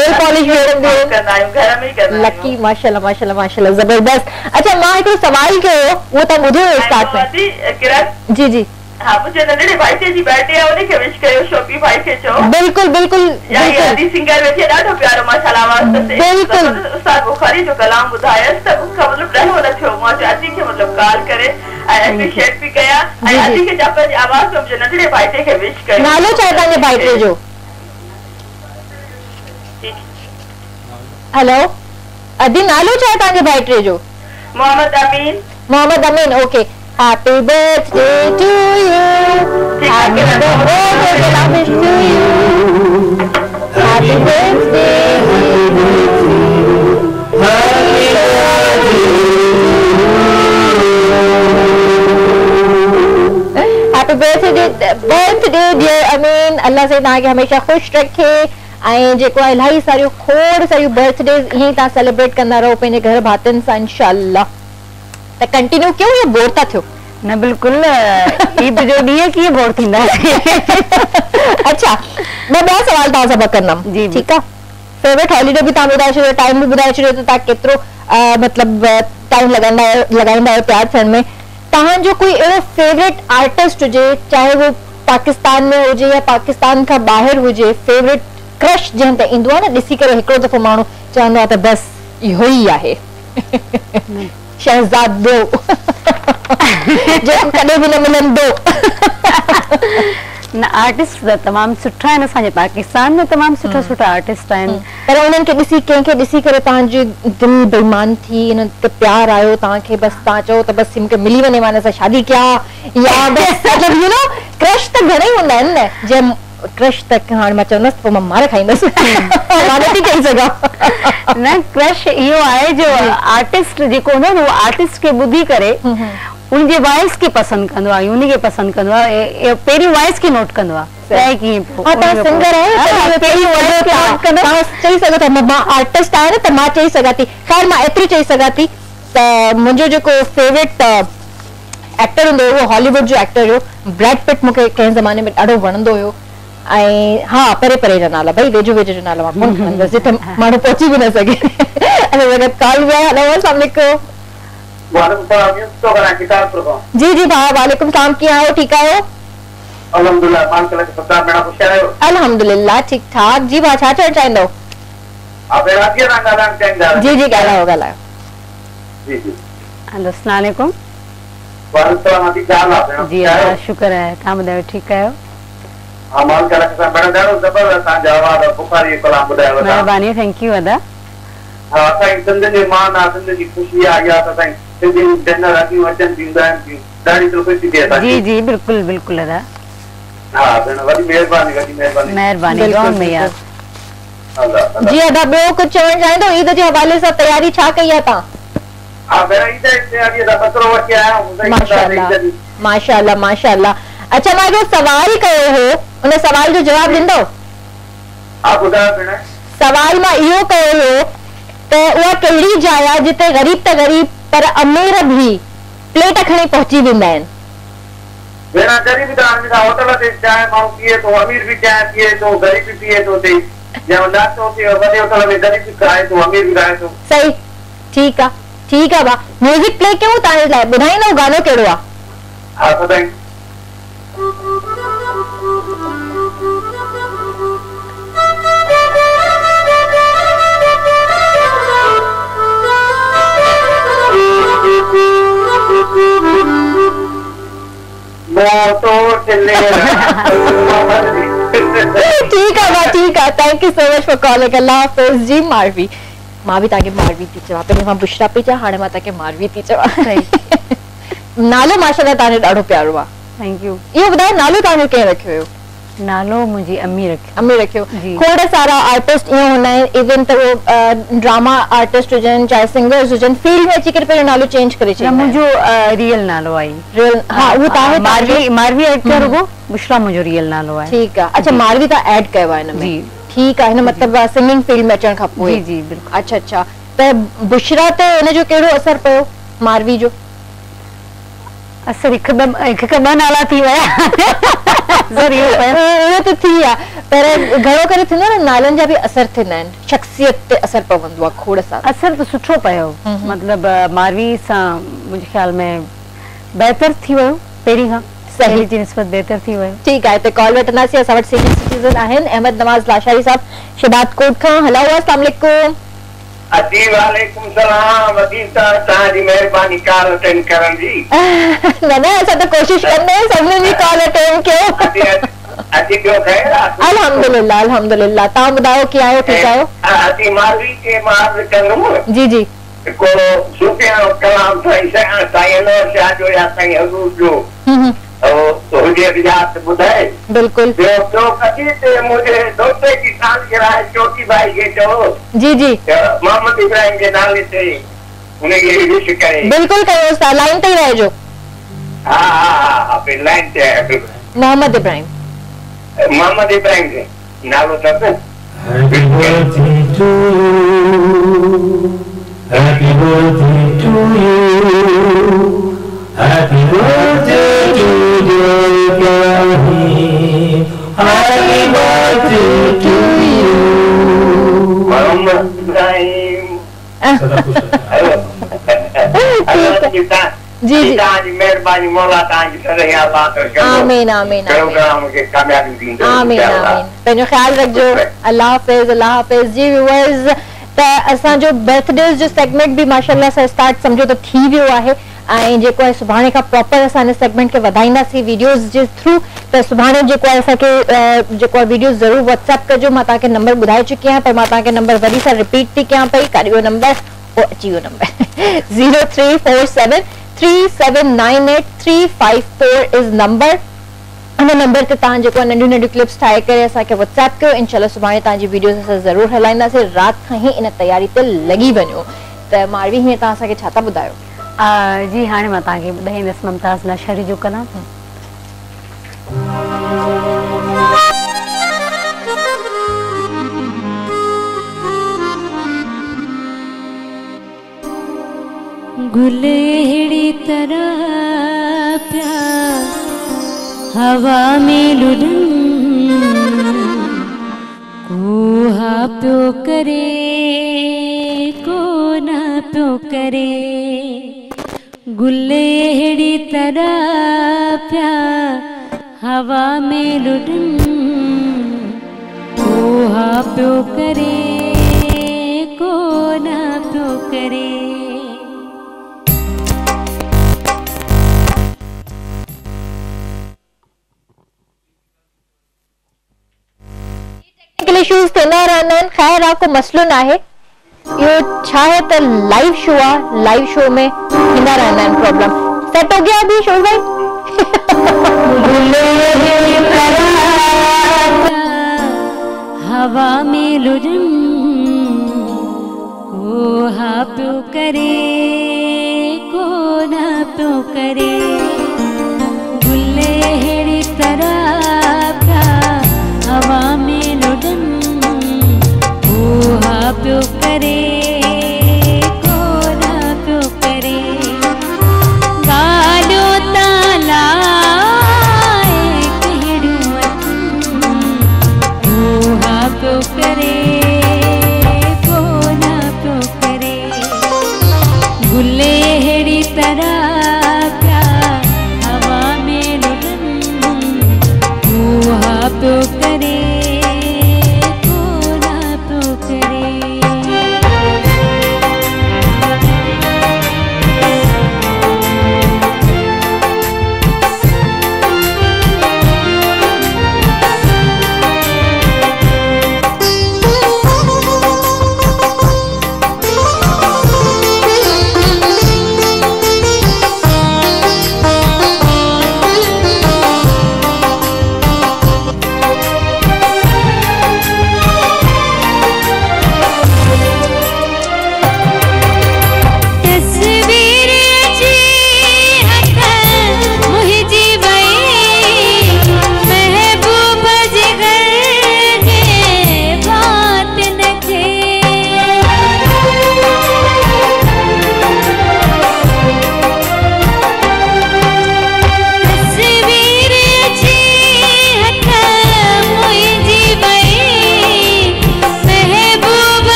नेल पॉलिश भी हणंदियूं आहिनि कंदा आहियूं घर में ई कंदा आहियूं लकी माशाअल्लाह माशाअल्लाह माशाअल्लाह ज़बरदस्त अच्छा मां हिकिड़ो सवाल कयो उहो तव्हां ॿुधो स्टार्ट में किरण जी जी हाँ मुझे नंढड़े भाई थे जी बर्थडे है उन्हें के विश कयो शोकी भाई खे चो बिल्कुल बिल्कुल यादी सिंगर वेठे ॾाढो प्यारो माशाअल्लाह आवाज़ से बिल्कुल उस्ताद बुखारी जो कलाम बुधायस त मूंखे मतलब ॾाढो लॻियो मां अजी के मतलब कॉल करे ऐं एप्रिशिएट भी कया ऐं अजी के जब आवाज़ में मुझे नंढड़े भाई थे के विश कयो नालो छा तव्हांजे भाई टे जो हेलो अदी नालो छा तव्हांजे भाई टे जो मोहम्मद अमीन okay Happy birthday to you. Happy birthday to you. Happy birthday to you. Happy birthday dear Amin. अल्लाह से तव्हांखे हमेशा खुश रखे ऐं जेको आहे इलाही सारियूं खोड़ सारियूं बर्थडेज़ ईअं ई तव्हां सेलिब्रेट कंदा रहो पंहिंजे घर भातियुनि सां इंशाअल्लाह त कंटिन्यू कयो या बोर था थियो न बिल्कुल ईद जो ॾींहुं कीअं बोर थींदा अच्छा मां ॿिया सवाल तव्हां सां कंदमि जी ठीकु आहे फेवरेट हॉलीडे बि तव्हां ॿुधाए छॾियो टाइम बि ॿुधाए छॾियो त तव्हां केतिरो मतिलबु टाइम लॻाईंदा आहियो प्यार थियण में तव्हांजो कोई अहिड़ो फेवरेट आर्टिस्ट हुजे, चाहे वो पाकिस्तान में हुजे या पाकिस्तान खां ॿाहिरि हुजे, फेवरेट क्रश जंहिं ते ईंदो आहे न, ॾिसी करे हिकिड़ो दफ़ो माण्हू चवंदो आहे त बस इहो ई आहे शहज़ादो जो कॾहिं बि न मिलंदो। न आर्टिस्ट त तमामु सुठा आहिनि, असांजे पाकिस्तान में तमामु सुठा सुठा आर्टिस्ट आहिनि, पर उन्हनि खे ॾिसी कंहिंखे ॾिसी करे तव्हांजी दिलि बेईमान थी, इन ते प्यार आयो तव्हांखे, बस तव्हां चओ त बस मूंखे मिली वञे मां हिन सां शादी कयां, या बस मतलब यू नो क्रश त घणेई हूंदा आहिनि न, जंहिं क्रश त हाणे मां चवंदसि पोइ मां मार खाईंदसि मां नथी चई सघां। न क्रश इहो आहे जो आर्टिस्ट जेको हूंदो आहे न, उहो आर्टिस्ट खे ॿुधी करे उनजे वॉइस खे पसंदि कंदो आहे, उनखे पसंदि कंदो आहे, पहिरीं वॉइस खे नोट कंदो आहे। सिंगर आहे चई सघो था मां आर्टिस्ट आहियां न, त मां चई सघां थी, ख़ैर मां एतिरी चई सघां थी त मुंहिंजो जेको फेवरेट एक्टर हूंदो हुयो, उहो हॉलीवुड जो एक्टर हुयो, ब्रैड पिट मूंखे कंहिं ज़माने में ॾाढो वणंदो हुयो। ऐं हा परे परे जा नाला, भई वेझो वेझो जो नाला मां कोन खणंदसि जिथे माण्हू पहुची बि न सघे। कॉल में हेलो अस्सलाम वालेकुम। जी जी भाउ वालेकुम सलाम, कीअं आहियो, ठीकु आहियो? अल्हम्दुलिल्लाह ठीक ठाक। जी भाउ छा चवणु चाहींदो? जी जी ॻाल्हायो ॻाल्हायो। हेलो अस्सलाम वालेकुम। जी शुक्र आहे, तव्हां ॿुधायो ठीकु आहियो? महिरबानी, थैंक यू अदा। जी जी बिल्कुल बिल्कुल अदा, महिरबानी जी अदा। ॿियो कुझु चवणु चाहींदो ईद जे हवाले सां, तयारी छा कई आहे तव्हां? माशाअल्लाह माशाअल्लाह। अच्छा मां हिकिड़ो सवाल कयो हो, उन सवाल जो जवाब ॾींदो? सवाल मां इहो कयो हो त उहा कहिड़ी जाइ आहे जिते ग़रीब त ग़रीब पर अमीर बि प्लेट खणी पहुची वेंदा आहिनि? सही, ठीकु आहे ठीकु आहे। भाउ म्यूज़िक प्ले कयूं तव्हांजे लाइ, ॿुधाईंदो गानो कहिड़ो आहे? ठीक है ठीक है, thank you so much for calling. अल्लाह हाफिज़ जी। मारवी, मां भी ताके मारवी थी चवा, पहले मां बुशरा पई चवा, हाणे मां ताके मारवी थी चवा। नालो माशाल्लाह ताने ॾाढो प्यारो आहे, थैंक यू। इहो ॿुधायो नालो ताने कंहिं रखियो हुयो? नालो मुंहिंजी अम्मी रखियो। अम्मी रखियो। खोड़ सारा आर्टिस्ट ईअं हूंदा आहिनि, इवन त वो ड्रामा आर्टिस्ट हुजनि चाहे सिंगर्स हुजनि, फील्ड में अची करे पंहिंजो नालो चेंज करे छॾींदा आहिनि। मुंहिंजो रियल नालो आहे रियल, हा उहो तव्हां मारवी, मारवी ऐड कयो रुगो, बुशरा मुंहिंजो रियल नालो आहे। ठीकु आहे। अच्छा मारवी तव्हां ऐड कयो आहे हिन में? जी ठीकु आहे, हिन मतिलबु सिंगिंग फील्ड में अचण खां पोइ? जी जी बिल्कुलु। अच्छा अच्छा, त बुशरा ते हिनजो कहिड़ो असर पियो मारवी जो? असर हिकु ॿ नाला थी विया उहो त थी आहे, पर घणो करे थींदो आहे न, नालनि जा बि असर थींदा आहिनि, शख्सियत ते असर पवंदो आहे खोड़ सां। असर त सुठो पियो, मतिलबु मारवी सां मुंहिंजे ख्याल में बहितर थी वियो, पहिरीं खां सही जी निस्बत बहितर थी वियो। ठीकु आहे, हिते कॉल वठंदासीं। असां वटि सीनियर सिटीज़न आहिनि अहमद नवाज़ लाशारी साहब शिबात कोट खां। हेलो अस्सलाम वालेकुम। वालेकुम सलाम, तव्हांजी महिरबानी कॉल अटेंड करण जी। न न असां त कोशिशि कंदा आहियूं सभिनी जी कॉल अटेंड कयो। अल्हम्दुलिल्लाह अल्हम्दुलिल्लाह, तव्हां ॿुधायो कीअं आहियो, ठीकु आहियो? मारवी के मां कंदुमि जी जी को सुफ़ियान कलाम साईं अनवर शाह जो या साईं हज़ूर जो हुजे रियात ॿुधाए। बिल्कुल। ॿियो कॾहिं ते मुंहिंजे दोस्ते की सालगिरह आहे, चोटी भाई खे चओ जी जी मोहम्मद इब्राहिम जे नाले ते हुनखे विश करे। बिल्कुल कयो उस्ताद, लाइन ते ई रहिजो। हा हा हा लाइन ते आहे। मोहम्मद इब्राहिम, मोहम्मद इब्राहिम जे नालो अथसि। Happy birthday to you, happy birthday to you, happy birthday to dear Ibrahim, happy birthday to you. Mohammad Ibrahim जी जी तव्हांजी महिरबानी मौला तव्हांजी सदाईं अल्लाह करे आमीन आमीन प्रोग्राम खे कामयाबी ॾींदो आमीन आमीन पंहिंजो ख्याल रखजो अल्लाह हाफ़िज़ जी व्यूअर्स त असांजो बर्थडे जो सेगमेंट भी माशाल्लाह सां स्टार्ट समझो तो थी वियो आहे ऐं जेको आहे सुभाणे खां प्रॉपर असां हिन सेगमेंट खे वधाईंदासीं वीडियोज़ जे थ्रू त सुभाणे जेको आहे असांखे जेको आहे वीडियो ज़रूर व्हाट्सएप कजो मां तव्हांखे नंबर ॿुधाए चुकी आहियां पर मां तव्हांखे नंबर वरी सां रिपीट थी कयां पई काॾियो नंबर ओ अची वियो नंबर 0347 3798 354 इज़ नंबर उन नंबर ते तव्हां जेको नंढियूं नंढियूं क्लिप्स ठाहे करे असांखे व्हाट्सएप कयो इंशाल्लाह सुभाणे तव्हांजी वीडियोज़ असां ज़रूर हलाईंदासीं राति खां ई इन तयारी ते लॻी वञो त मारवी हीअं तव्हां असांखे छा था ॿुधायो जी हाणे मां तव्हांखे ॿुधाईंदसि मुमताज़ लश्करी जो कलाम गुलेड़ी तरह प्यार हवा में लुढ़न कोहा प्यो करे को ना प्यो करे गुलेड़ी तरह प्यार हवा में लुढ़न कोहा प्यो करे को ना प्यो करे इश्यूज थींदा रहंदा आहिनि ख़ैर आहे को मसलो न आहे इहो छा आहे त लाइव शो आहे लाइव शो में थींदा रहंदा आहिनि प्रॉब्लम सेट हो गया अभी शोर भाई हवा में लुढ़न कोहा प्यो करे को ना प्यो करे गुलेड़ी तरह हवा में लुढ़न कोहा प्यो करे को ना प्यो करे गालो ताला कोहा प्यो करे को ना प्यो करे गुलेड़ी तरह हवा में लुढ़न कोहा प्यो करे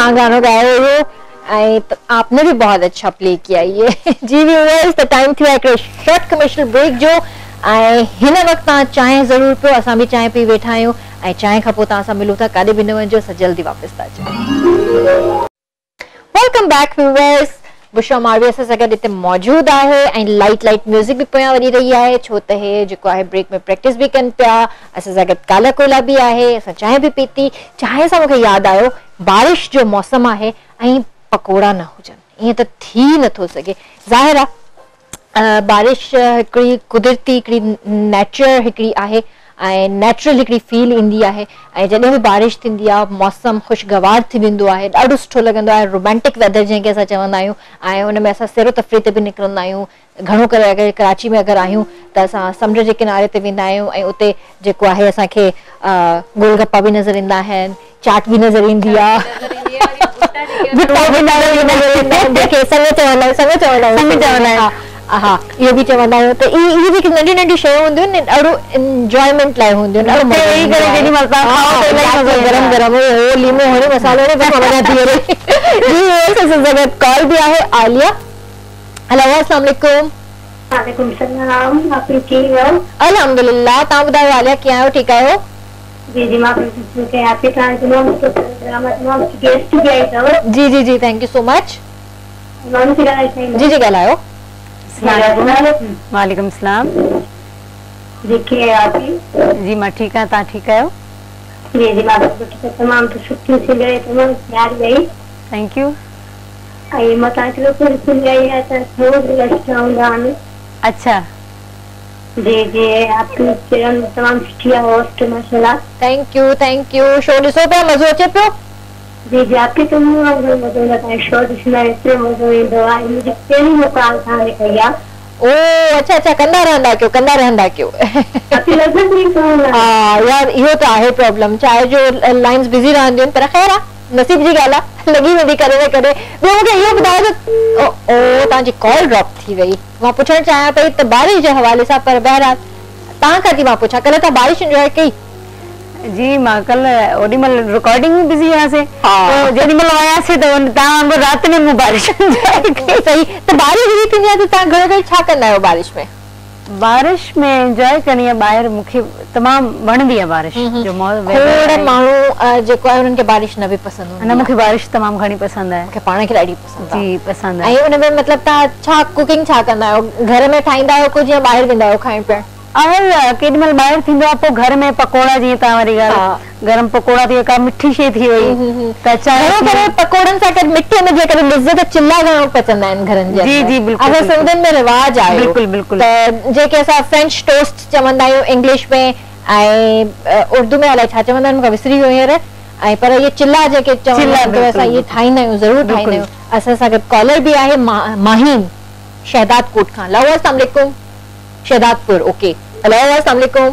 तव्हां गानो ॻायो हुयो आपने भी बहुत अच्छा प्ले किया ये। जी व्यूअर्स त टाइम थियो आहे शॉर्ट कमर्शियल ब्रेक जो हिन वक्त चांहि जरूर पियो असां भी चांहि पी वेठा आहियूं चांहि खां पोइ तव्हां सां मिलूं था काॾे बि न वञो असां जल्दी वापस था अचूं। वेलकम बैक व्यूअर्स बुशरा मारवी असां सां गॾु हिते मौजूद आहे लाइट म्यूजिक भी पिया वञी रही है छो त हे जेको आहे ब्रेक में प्रैक्टिस भी कनि पिया असां सां गॾु काला कोला भी आहे असां चांहि भी पीती चांहि सां मूंखे यादि आयो बारिश जो मौसम आहे पकोड़ा न हुजनि ईअं त थी नथो सघे ज़ाहिर आहे बारिश हिकिड़ी कुदरती हिकिड़ी नेचर हिकिड़ी आहे नेचुरल हिकिड़ी फील ईंदी आहे जॾहिं बि बारिश थींदी आहे मौसम ख़ुशगवार थी वेंदो आहे ॾाढो सुठो लॻंदो आहे रोमांटिक वेदर जंहिंखे असां चवंदा आहियूं हुन में असां सैरो तफ़रीह ते बि निकिरंदा आहियूं घणो करे अगरि कराची में अगरि आहियूं त असां समुंड जे किनारे ते वेंदा आहियूं उते जेको आहे असांखे गोलगप्पा बि नज़र ईंदा आहिनि चाट भी नज़र ईंदी आहे हाँ ये भी चवंदा आहियूं त इहे जेके नंढियूं नंढियूं शयूं हूंदियूं आहिनि ॾाढो इंजॉयमेंट लाइ हूंदियूं आहिनि गरम गरम हो लीमो हणी मसालो कॉल भी आहे आलिया। हेलो अस्सलाम वालेकुम। वालेकुम सलाम आप ठीक हो? अल्हम्दुलिल्लाह तव्हां ॿुधायो आलिया कीअं आहियो ठीक आहियो? जी जी मां के आपके तमाम गेस्ट भी आए थे। जी जी जी थैंक यू सो मच। जी जी ॻाल्हायो। वालेकुम सलाम। जी कीअं आप जी मां ठीक आहियां तव्हां ठीक आहियो? जी जी मां तमाम सुठी थी गई तमाम प्यार गई थैंक यू। आई मां तव्हांखे कोई सुन रही है तो थोड़ी लष्टाऊंगा। अच्छा जी जी आपकी चैनल तमाम सुठी होस्ट माशाल्लाह। थैंक यू शो ॾिसो पिया मज़ो अचे पियो? जी जी आपके तो मज़ो लगा है शो ॾिसण में इतने मज़ो ईंदो आहे मुंहिंजी पहिरीं मुकाल तव्हांखे कई आहे। ओ अच्छा कंदा रहंदा कयो हाँ यार इहो त आहे प्रॉब्लम चाहे जो लाइन्स बिज़ी रहंदियूं पर ख़ैर आहे नसीब जी ॻाल्हि आहे लॻी वेंदी करे न करे। ॿियो मूंखे इहो ॿुधायो त ओ तव्हांजी कॉल ड्रॉप थी वई मां पुछणु चाहियां पई त बारिश जे हवाले सां पर बहरहाल तव्हां खां थी मां पुछां कल्ह तव्हां बारिश इंजॉय कई? जी मां कल ओडी महिल रिकॉर्डिंग में बिज़ी हुआसीं जेॾी महिल आयासीं त तव्हां राति में मूं बारिश सही त बारिश बि थींदी आहे त तव्हां घणो करे छा कंदा आहियो बारिश में? बारिश में एंजॉय करणी आहे ॿाहिरि मूंखे तमामु वणंदी आहे बारिश जो खोड़ माण्हू जेको आहे उन्हनि खे बारिश न बि पसंदि हूंदी आहे। मूंखे बारिश तमामु घणी पसंदि आहे। मूंखे पाण खे ॾाढी पसंदि जी पसंदि आहे। ऐं उन में मतिलबु तव्हां छा कुकिंग छा कंदा आहियो घर में ठाहींदा आहियो कुझु या ॿाहिरि वेंदा आहियो खाइण पीअण? केॾी महिल ॿाहिरि थींदो आहे पोइ घर में पकोड़ा जीअं तव्हां वरी गरम पकोड़ा थी का मिठी शइ थी वई त चाहे पकोड़नि सां गॾु मिठे में जेकर लिज़त चिल्ला घणो पचंदा आहिनि घरनि जे। जी जी बिल्कुलु अगरि सिंधियुनि में रिवाज आहे बिल्कुलु बिल्कुलु त जेके असां फ्रेंच टोस्ट चवंदा आहियूं इंग्लिश में ऐं उर्दू में अलाए छा चवंदा आहिनि मूंखे विसरी वियो हींअर पर इहे चिल्ला जेके चवंदा आहियूं असां इहे ठाहींदा आहियूं ज़रूरु ठाहींदा आहियूं। असां सां गॾु कॉलर बि आहे माहीन शहदादपुर खां। हेलो अस्सलाम वालेकुम। शहदादपुर ओके। हेलो अस्सलाम वालेकुम।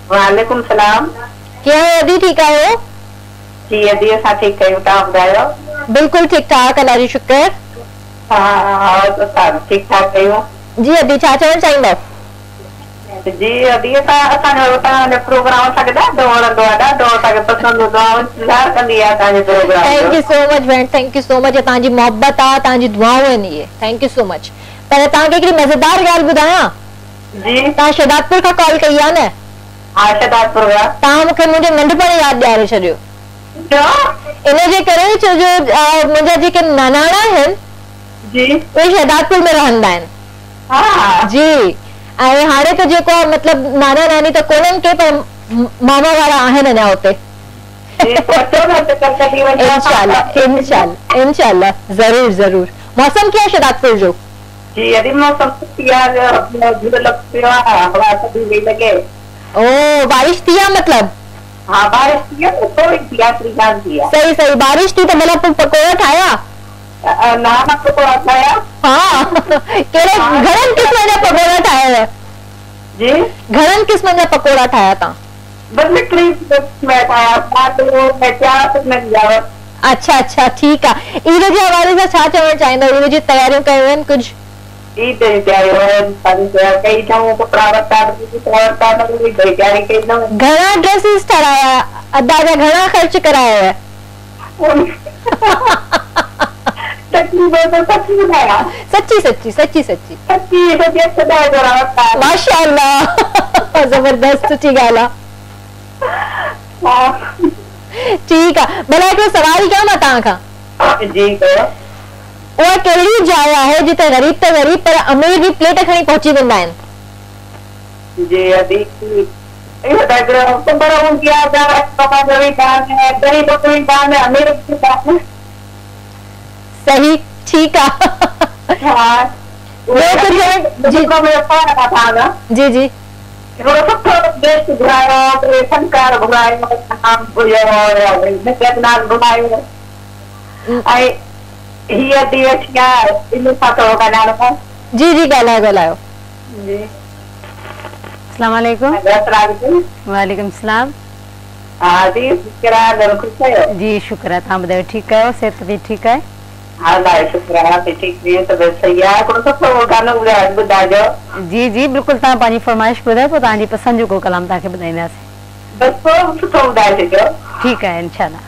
वालेकुम सलाम। कीअं आहियो अदी ठीक आहियो? जी अदी असां ठीक आहियूं तव्हां ॿुधायो? बिल्कुल ठीक ठाक अल्लाह जी शुक्र। हाँ तो सब ठीक ठाक आहियूं। जी अदी छा चवणु चाहींदव? जी अदी असांजो तव्हांजो प्रोग्राम असांखे ॾाढो वणंदो आहे ॾाढो असांखे पसंदि हूंदो आहे इंतज़ारु कंदी आहे तव्हांजे programme. Thank you so much भेण थैंक यू सो मच तव्हांजी मोहबत आहे तव्हांजी दुआऊं आहिनि इहे थैंक यू सो मच। पर तव्हांखे हिकिड़ी मज़ेदार ॻाल्हि ॿुधायां जी तव्हां शहदादपुर खां कॉल कई आहे न? हा शहदादपुर खां। तव्हां मूंखे मुंहिंजे नंढपण यादि ॾियारे छॾियो इनजे करे छो जो मुंहिंजा जेके नानाणा आहिनि जी उहे शहदादपुर में रहंदा आहिनि। जी ऐं हाणे त जेको आहे मतिलबु नाना नानी त कोन्हनि के पर मामा वारा आहिनि अञा हुते। इंशाल्लाह जरूर जरूर। मौसम क्या है शहदादपुर जो? जी यदि मौसम लगे ओ बारिश थी है मतलब? हाँ बारिश थी है सही सही बारिश थी तो मतलब पकोड़ा ठाया? ना पकोड़ा ठाया। हाँ केड़े घणन किस्म जा पकोड़ा ठाया? जी घणन किस्म जा पकोड़ा ठाया ता? अच्छा अच्छा ठीक है। ईद जे हवाले सां छा चवण चाहींदा? ईद जी तयारियूं कयूं आहिनि कुछ? ईद जी तयारियूं कई अथऊं कपड़ा वरिता तयारी कई अथऊं। घणा ड्रेसिस ठाराया? अदा जा घणा ख़र्च कराया? सच्ची बोलो, सच्ची बताया। सच्ची सच्ची सच्ची सच्ची सच्ची सच्ची जरा माशाअल्लाह जबरदस्त सुठी ॻाल्हि आहे। ठीक है, भला हिकिड़ो सवाल कयां मां तव्हां खां? जी कयो। उहा कहिड़ी जाइ आहे जिते ग़रीब त ग़रीब पर अमीर भी प्लेट खणी पहुची वेंदा आहिनि? जी अभी ये बैकग्राउंड तो बड़ा हो गया था, पापा जब दान है गरीब को भी दान है, अमीर को दान है। सही, ठीक है। हां वो तो जी को मेरा पाना था ना। जी जी थोड़ा सा देश घुराया, संस्कार घुराया, नाम घुराया, कितना घुराया। आई हिया दिया इन फाटो का नाम। जी जी ॻाल्हायो। जी अस्सलाम वालेकुम। वालेकुम सलाम। हाँ जी खुश है जी, शुक्र है। तव्हां ॿुधायो ठीकु आहियो? सिहत बि ठीकु आहे? हाँ ॾाढो शुक्र आहे, ठीकु आहे, तबियत सही आहे। कोन को गानो ॿुधाइजो। जी जी बिल्कुलु, तव्हां पंहिंजी फरमाइश ॿुधायो, पोइ तव्हांजी पसंदि जो को कलाम तव्हांखे ॿुधाईंदासीं। बस पोइ सुठो ॿुधाए छॾियो। ठीकु आहे, इंशाल्लाह।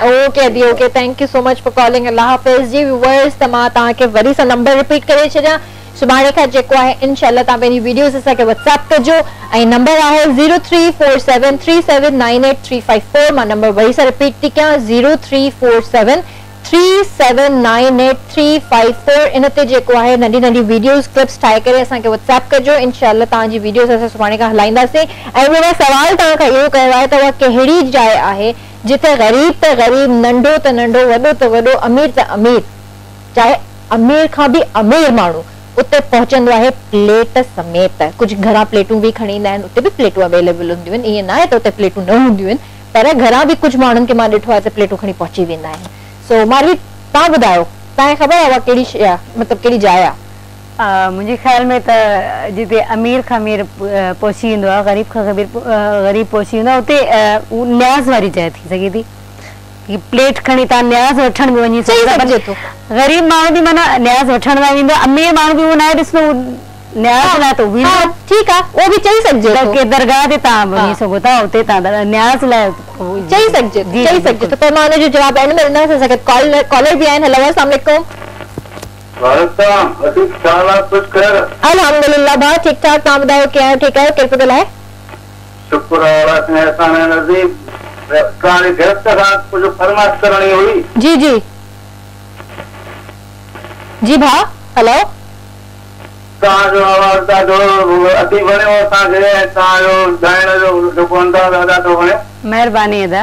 ओके दी, okay, thank you so much for calling. अल्लाह हाफ़िज़। जी व्यूअर्स, त मां तव्हांखे वरी सां नंबर रिपीट करे छॾियां। सुभाणे खां जेको आहे इंशाल्लाह तव्हां पंहिंजी वीडियोस असांखे व्हाट्सएप कजो ऐं नंबर आहे 034737985354। मां नंबर वरी सां रिपीट थी कयां 034737985354। इन ते जेको आहे नंढी नंढी वीडियोस क्लिप्स ठाहे करे असांखे व्हाट्सएप कजो। इंशाल्लाह तव्हांजी वीडियोस असां सुभाणे खां हलाईंदासीं। ऐं मुंहिंजो सवाल तव्हां खां इहो कयो आहे त उहा कहिड़ी जाइ आहे जिथे ग़रीब त ग़रीब, नंढो त नंढो, वॾो त वॾो, अमीर त अमीर, चाहे अमीर खां बि अमीर माण्हू उते पहुचंदो आहे प्लेट समेत। कुछ घरा प्लेटूं भी खणी ईंदा आहिनि, उते भी प्लेटूं अवेलेबल हूंदियूं आहिनि। ईअं न आहे त उते प्लेटूं न हूंदियूं आहिनि, पर घरा भी कुछ माण्हुनि खे मां ॾिठो आहे त प्लेटूं खणी पहुची वेंदा आहिनि। सो मारवी, तव्हां ॿुधायो, तव्हांखे ख़बर आहे उहा कहिड़ी शइ आहे, मतिलबु कहिड़ी जाइ आहे? मुंहिंजे ख्याल में त जिते अमीर खां अमीर पहुची वेंदो आहे, ग़रीब खां ग़रीब पहुची वेंदो आहे, उते न्याज़ वारी जाइ थी सघे थी कि प्लेट खणी तव्हां न्याज़ वठण बि वञी सघो था। ग़रीब माण्हू बि माना न्याज़ वठण लाइ वेंदो, अमीर माण्हू बि उहो न आहे ॾिसंदो न्याज़ लाइ त वेंदो। ठीकु आहे, उहो बि चई सघिजे थो कि दरगाह ते तव्हां वञी सघो था, उते तव्हां न्याज़ लाइ चई सघिजे थो। त मां हुनजो जवाबु एंड में ॾींदासीं। असांखे कॉलर बि आहिनि। हेलो, अस्सलाम वालेकुम। अल्हम्दुलिल्लाह भाउ, ठीक ठाक। तव्हां ॿुधायो कीअं आहियो? ठीकु आहियो? केरु पियो ॻाल्हाए? शुक्र आहे। कुछ फरमाइश करनी हुई। जी जी जी भा। हेलो, तव्हांजो आवाज़ ॾाढो अति वणियो असांखे, तव्हांजो ॻाइण जो जेको अंदाज़ आहे ॾाढो वणियो। महिरबानी अदा।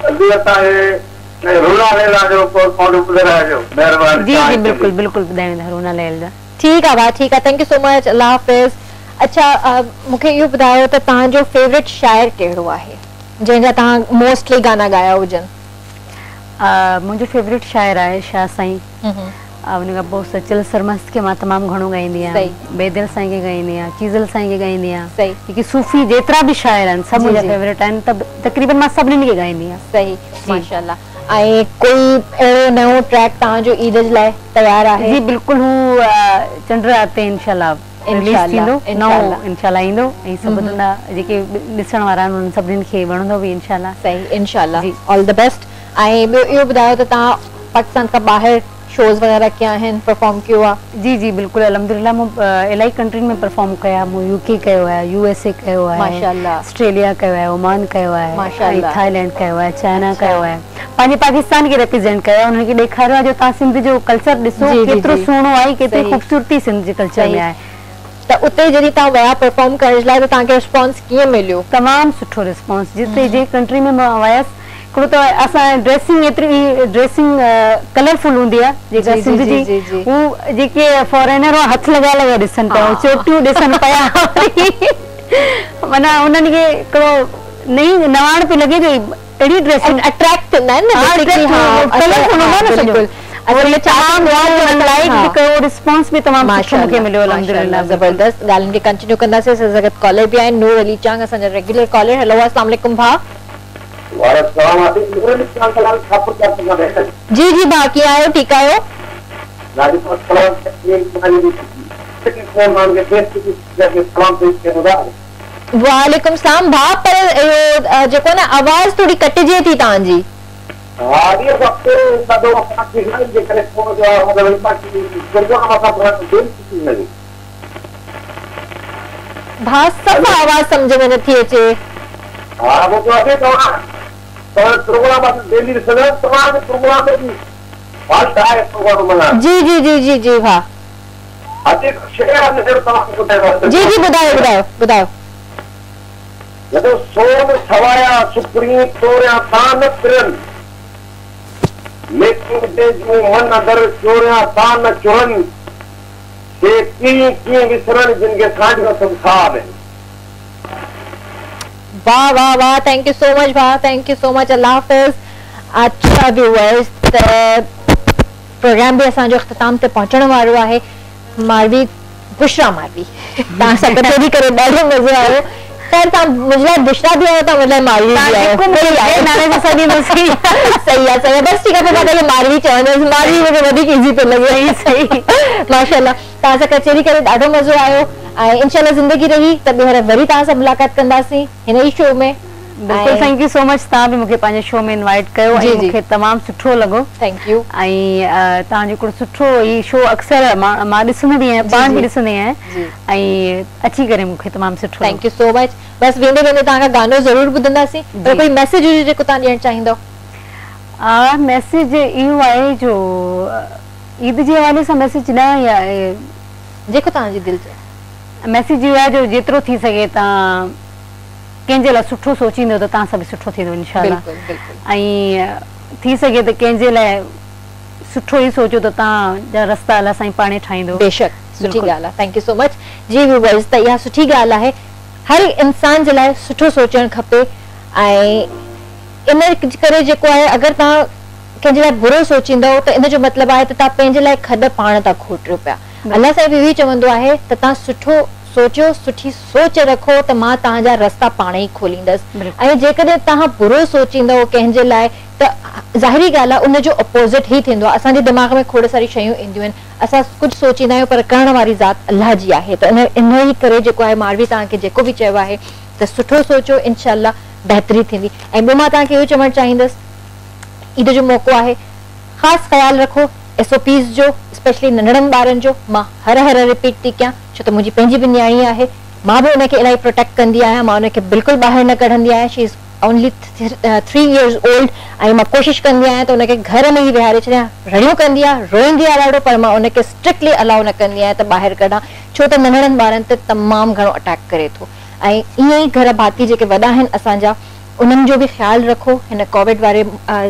अॼु असांखे रूना लैला जो पौधो ॿुधाइजो, महिरबानी। जी जी बिल्कुलु बिल्कुल ॿुधाईंदा रूना लैला जा। ठीकु आहे भाउ, ठीकु आहे, थैंक यू सो मच, अल्लाह हाफ़िज़। अच्छा, मूंखे इहो ॿुधायो त तव्हांजो फेवरेट शाइर कहिड़ो आहे जंहिंजा तव्हां मोस्टली गाना ॻाया हुजनि? मुंहिंजो फेवरेट शाइर आहे शाह साईं। उन खां पोइ सचल सरमस्त खे मां तमामु घणो गाईंदी आहियां, बेदिल साईं खे गाईंदी आहियां, चीज़ल साईं खे गाईंदी आहियां। सही, क्योंकि सूफ़ी जेतिरा बि शाइर आहिनि सभु मुंहिंजा फेवरेट आहिनि, तक़रीबन मां सभिनीनि खे गाईंदी आहियां। सही, माशाअल्लाह। ऐं कोई अहिड़ो नओं ट्रैक तव्हांजो ईद जे लाइ तयारु आहे? जी बिल्कुलु, हू चंड रात ते इंशाअल्लाह रिलीज़ थींदो, नओं इंशाअल्लाह ईंदो ऐं सभु जेके ॾिसण वारा आहिनि उन्हनि सभिनीनि खे वणंदो बि इंशाअल्लाह। सही, इंशाअल्लाह, ऑल द बेस्ट। ऐं ॿियो इहो ॿुधायो त तव्हां पाकिस्तान खां ॿाहिरि शोज़ वग़ैरह कया आहिनि, परफॉर्म कयो आहे? जी जी बिल्कुलु, अल्हम्दुलिल्लाह। मूं इलाही कंट्रीनि में परफॉर्म कया। मूं यूके कयो आहे, USA कयो आहे, माशाअल्लाह, ऑस्ट्रेलिया कयो आहे, ओमान कयो आहे, माशाअल्लाह, थाईलैंड कयो आहे, चाइना कयो आहे। पंहिंजे पाकिस्तान खे रिप्रेज़ेंट कयो आहे, उन्हनि खे ॾेखारियो आहे जो तव्हां सिंध जो कल्चर ॾिसो केतिरो सुहिणो आहे, केतिरी ख़ूबसूरती सिंध जे कल्चर में आहे। त उते जॾहिं तव्हां विया परफॉर्म करण लाइ त तव्हांखे रिस्पॉन्स कीअं मिलियो? तमामु सुठो रिस्पॉन्स। जिते जे कंट्री में मां वियसि, हिकिड़ो त असां ड्रेसिंग एतिरी ड्रेसिंग कलरफुल हूंदी आहे जेका सिंध जी, हू जेके फॉरेनर हथ लॻाए लॻाए ॾिसनि पिया, चोटियूं ॾिसनि पिया, माना उन्हनि खे हिकिड़ो नवाण पियो लॻे जो अहिड़ी ड्रेसिंग अट्रैक्ट कंदा आहिनि न। रिस्पॉन्स भी तमाम मूंखे मिलियो, अल्हम्दुलिल्लाह, ज़बरदस्त। ॻाल्हियुनि खे कंटिन्यू कंदासीं। असां कॉलर बि आहिनि, नूर अली चांग, असांजा रेगुलर कॉलर। हेलो, अस्सलाम वालेकुम भाउ। जी जी भाउ, कीअं आहियो? ठीकु आहियो? वालेकुम सलाम भाउ, पर जेको न आवाज़ थोड़ी कटिजे थी तव्हांजी। ये सबसे बड़ो पार्टी है जे करे को जो मतलब पार्टी जो हम अपना दिल की नहीं भाषा का आवाज समझ में नहीं अचे। हाँ वो तो अभी तो प्रोग्राम दिल्ली से तमाम प्रोग्राम में भी भाषा है प्रोग्राम बना। जी जी जी जी जी हाँ अधिक शेयर नजर तमाम को दे। जी जी बताओ बताओ बताओ। जब सोम छवाया सुप्रीम तोरिया तान फिरन लेकिन दे जो मन अदर चोरिया तान चुरन से की विसरण जिनके साथ का संसार है। वाह वाह वाह थैंक यू सो मच वाह थैंक यू सो मच अल्लाह हाफिज। अच्छा व्यूअर्स प्रोग्राम भी असांजो इख्तिताम ते पहुंचण वारो आहे। मारवी बुशरा मारवी तव्हां सां गॾिजी करे ॾाढो मज़ो आयो। खैर तव्हां मुझे बुशरा भी आयो तव्हां मुझे मारवी भी आयो नाले में सॼी सही आहे बस ठीक है पोइ मां मारवी चवंदसि मारवी मूंखे वधीक इज़ी पियो लॻे। सही माशाल्लाह तव्हां सां कचेरी करे ॾाढो मज़ो आयो ऐं इंशाल्लाह ज़िंदगी रही त ॿीहर वरी तव्हां सां मुलाक़ात कंदासीं हिन ई शो में। बिल्कुल थैंक यू सो मच तव्हां बि मूंखे पंहिंजे शो में इनवाइट कयो ऐं मूंखे तमामु सुठो लॻो। थैंक यू ऐं तव्हांजो हिकिड़ो सुठो ई शो अक्सर मां ॾिसंदी आहियां पाण बि ॾिसंदी आहियां ऐं अची करे मूंखे तमामु सुठो। Thank you so much. बस वेंदे वेंदे तव्हां खां गानो ज़रूरु ॿुधंदासीं पर कोई मैसेज हुजे जेको तव्हां ॾियणु चाहींदव। मैसेज इहो आहे जो ईद जे हवाले सां मैसेज न या जेको तव्हांजी दिलि चए। मैसेज इहो आहे जो जेतिरो थी सघे तव्हां कंहिंजे लाइ सुठो सोचींदो त तव्हां सां बि सुठो थींदो इंशाअल्लाह। ऐं थी सघे त कंहिंजे लाइ सुठो ई सोचो त तव्हांजा रस्ता अलाह साईं पाणे ठाहींदो। बेशक सुठी ॻाल्हि आहे थैंक यू सो मच। जी व्यूअर्स त इहा सुठी ॻाल्हि आहे हर इंसान जे लाइ सुठो सोचणु खपे ऐं इन करे जेको आहे अगरि तव्हां कंहिंजे लाइ बुरो सोचींदव त इन जो मतिलबु आहे त तव्हां पंहिंजे लाइ खॾ पाण था खोटियो पिया। अलाह साईं बि इहो चवंदो आहे त तव्हां सुठो सोचो सुठी सोच रखो त मां तव्हांजा रस्ता पाण ई खोलींदसि ऐं जेकॾहिं तव्हां बुरो सोचींदव कंहिंजे लाइ त ज़ाहिरी ॻाल्हि आहे उनजो अपोज़िट ई थींदो आहे। असांजे दिमाग़ में खोड़ सारी शयूं ईंदियूं आहिनि असां कुझु सोचींदा आहियूं पर करण वारी ज़ात अल्लाह जी आहे। त इन ई करे जेको आहे मारवी तव्हांखे जेको बि चयो आहे त सुठो सोचो इंशाअल्लाह बहितरी थींदी। ऐं ॿियो मां तव्हांखे इहो चवणु चाहींदसि ईद जो मौक़ो आहे ख़ासि ख़्यालु रखो SOPs जो स्पेशली नंढड़नि ॿारनि जो। मां हर रिपीट थी कयां छो त मुंहिंजी पंहिंजी भी न्याणी आहे मां भी उनखे इलाही प्रोटेक्ट कंदी आहियां मां उनखे बिल्कुलु ॿाहिरि न कढंदी आहियां। She is only 3 years old ऐं मां कोशिशि कंदी आहियां त उनखे घर में ई विहारे छॾियां। रड़ियूं कंदी आहे रोईंदी आहे ॾाढो पर मां उनखे स्ट्रिक्टली अलाउ न कंदी आहियां त ॿाहिरि कढां छो त नंढड़नि ॿारनि ते तमामु घणो अटैक करे थो। ऐं ईअं ई घर भाती जेके वॾा आहिनि असांजा उन्हनि जो भी ख्याल रखो। हिन कोविड वारे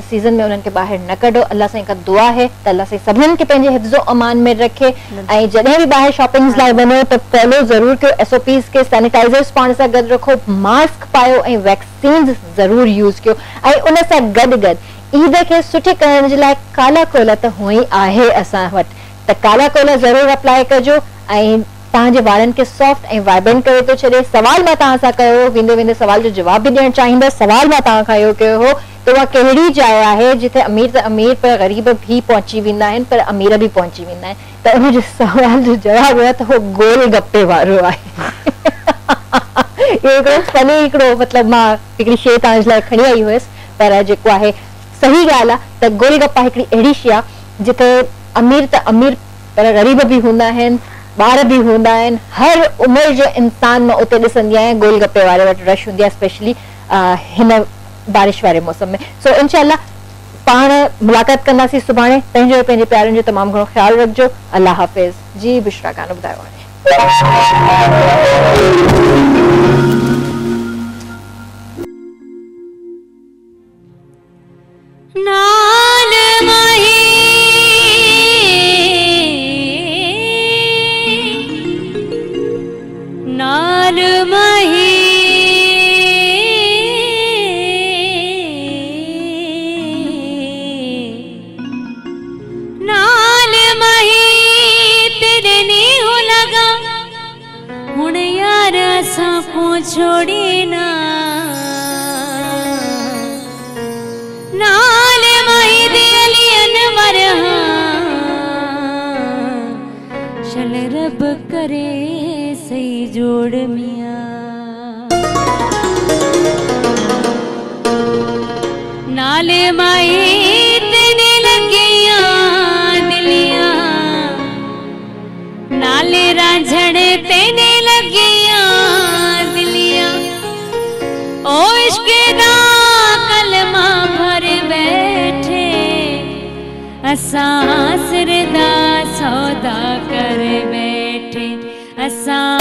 सीज़न में उन्हनि खे ॿाहिरि न कढो। अल्लाह साईं खां दुआ है त अल्लाह साईं सभिनीनि खे पंहिंजे हिफ्ज़ो अमान में रखे। ऐं जॾहिं बि ॿाहिरि शॉपिंग्स लाइ वञो त फॉलो ज़रूरु कयो SOPs खे सैनिटाइज़र्स पाण सां गॾु रखो मास्क पायो ऐं वैक्सीन्स ज़रूरु यूज़ कयो। ऐं उन सां गॾु गॾु ईद खे सुठी करण जे लाइ काला कोला त हुअं ई आहे असां वटि त काला कोला ज़रूरु अप्लाई कजो ऐं तव्हांजे वारनि खे सॉफ्ट ऐं वाइब्रेंट करे थो छॾे। सवाल मां तव्हां सां कयो वेंदे वेंदे सवाल जो जवाब बि ॾियणु चाहींदसि। सवाल मां तव्हां खां इहो कयो हो त उहा कहिड़ी जाइ आहे जिथे अमीर त अमीर पर ग़रीब भी पहुची वेंदा आहिनि पर अमीर बि पहुची वेंदा आहिनि त उनजो सवाल जो जवाब आहे त उहो गोल गप्पे वारो आहे। इहो हिकिड़ो फनी हिकिड़ो मतिलबु मां हिकिड़ी शइ तव्हांजे लाइ खणी आई हुयसि पर जेको आहे सही ॻाल्हि आहे त गोल गप्पा हिकिड़ी अहिड़ी शइ आहे जिथे अमीर त अमीर पर ग़रीब बि हूंदा आहिनि ॿार बि हूंदा आहिनि। हर उमिरि जो इंसान मां उते ॾिसंदी आहियां गोलगप्पे वारे वटि रश हूंदी आहे स्पेशली हिन बारिश वारे मौसम में। सो इंशाअल्लाह पाण मुलाक़ात कंदासीं सुभाणे। पंहिंजो पंहिंजे प्यारनि जो तमामु घणो ख़्यालु रखिजो। अल्लाह हाफ़िज़। जी बुशरा गानो ॿुधायो हाणे। छोड़ी ना नाल माही दिली अनवर चल रब करे सही जोड़ मियां ना नाले माई तेने लगिया दिलिया, नाले रांझण तेने लगिया दिलिया, ओ इश्क दा कलमा भर बैठे, असां सिर दा सौदा कर बैठे, असां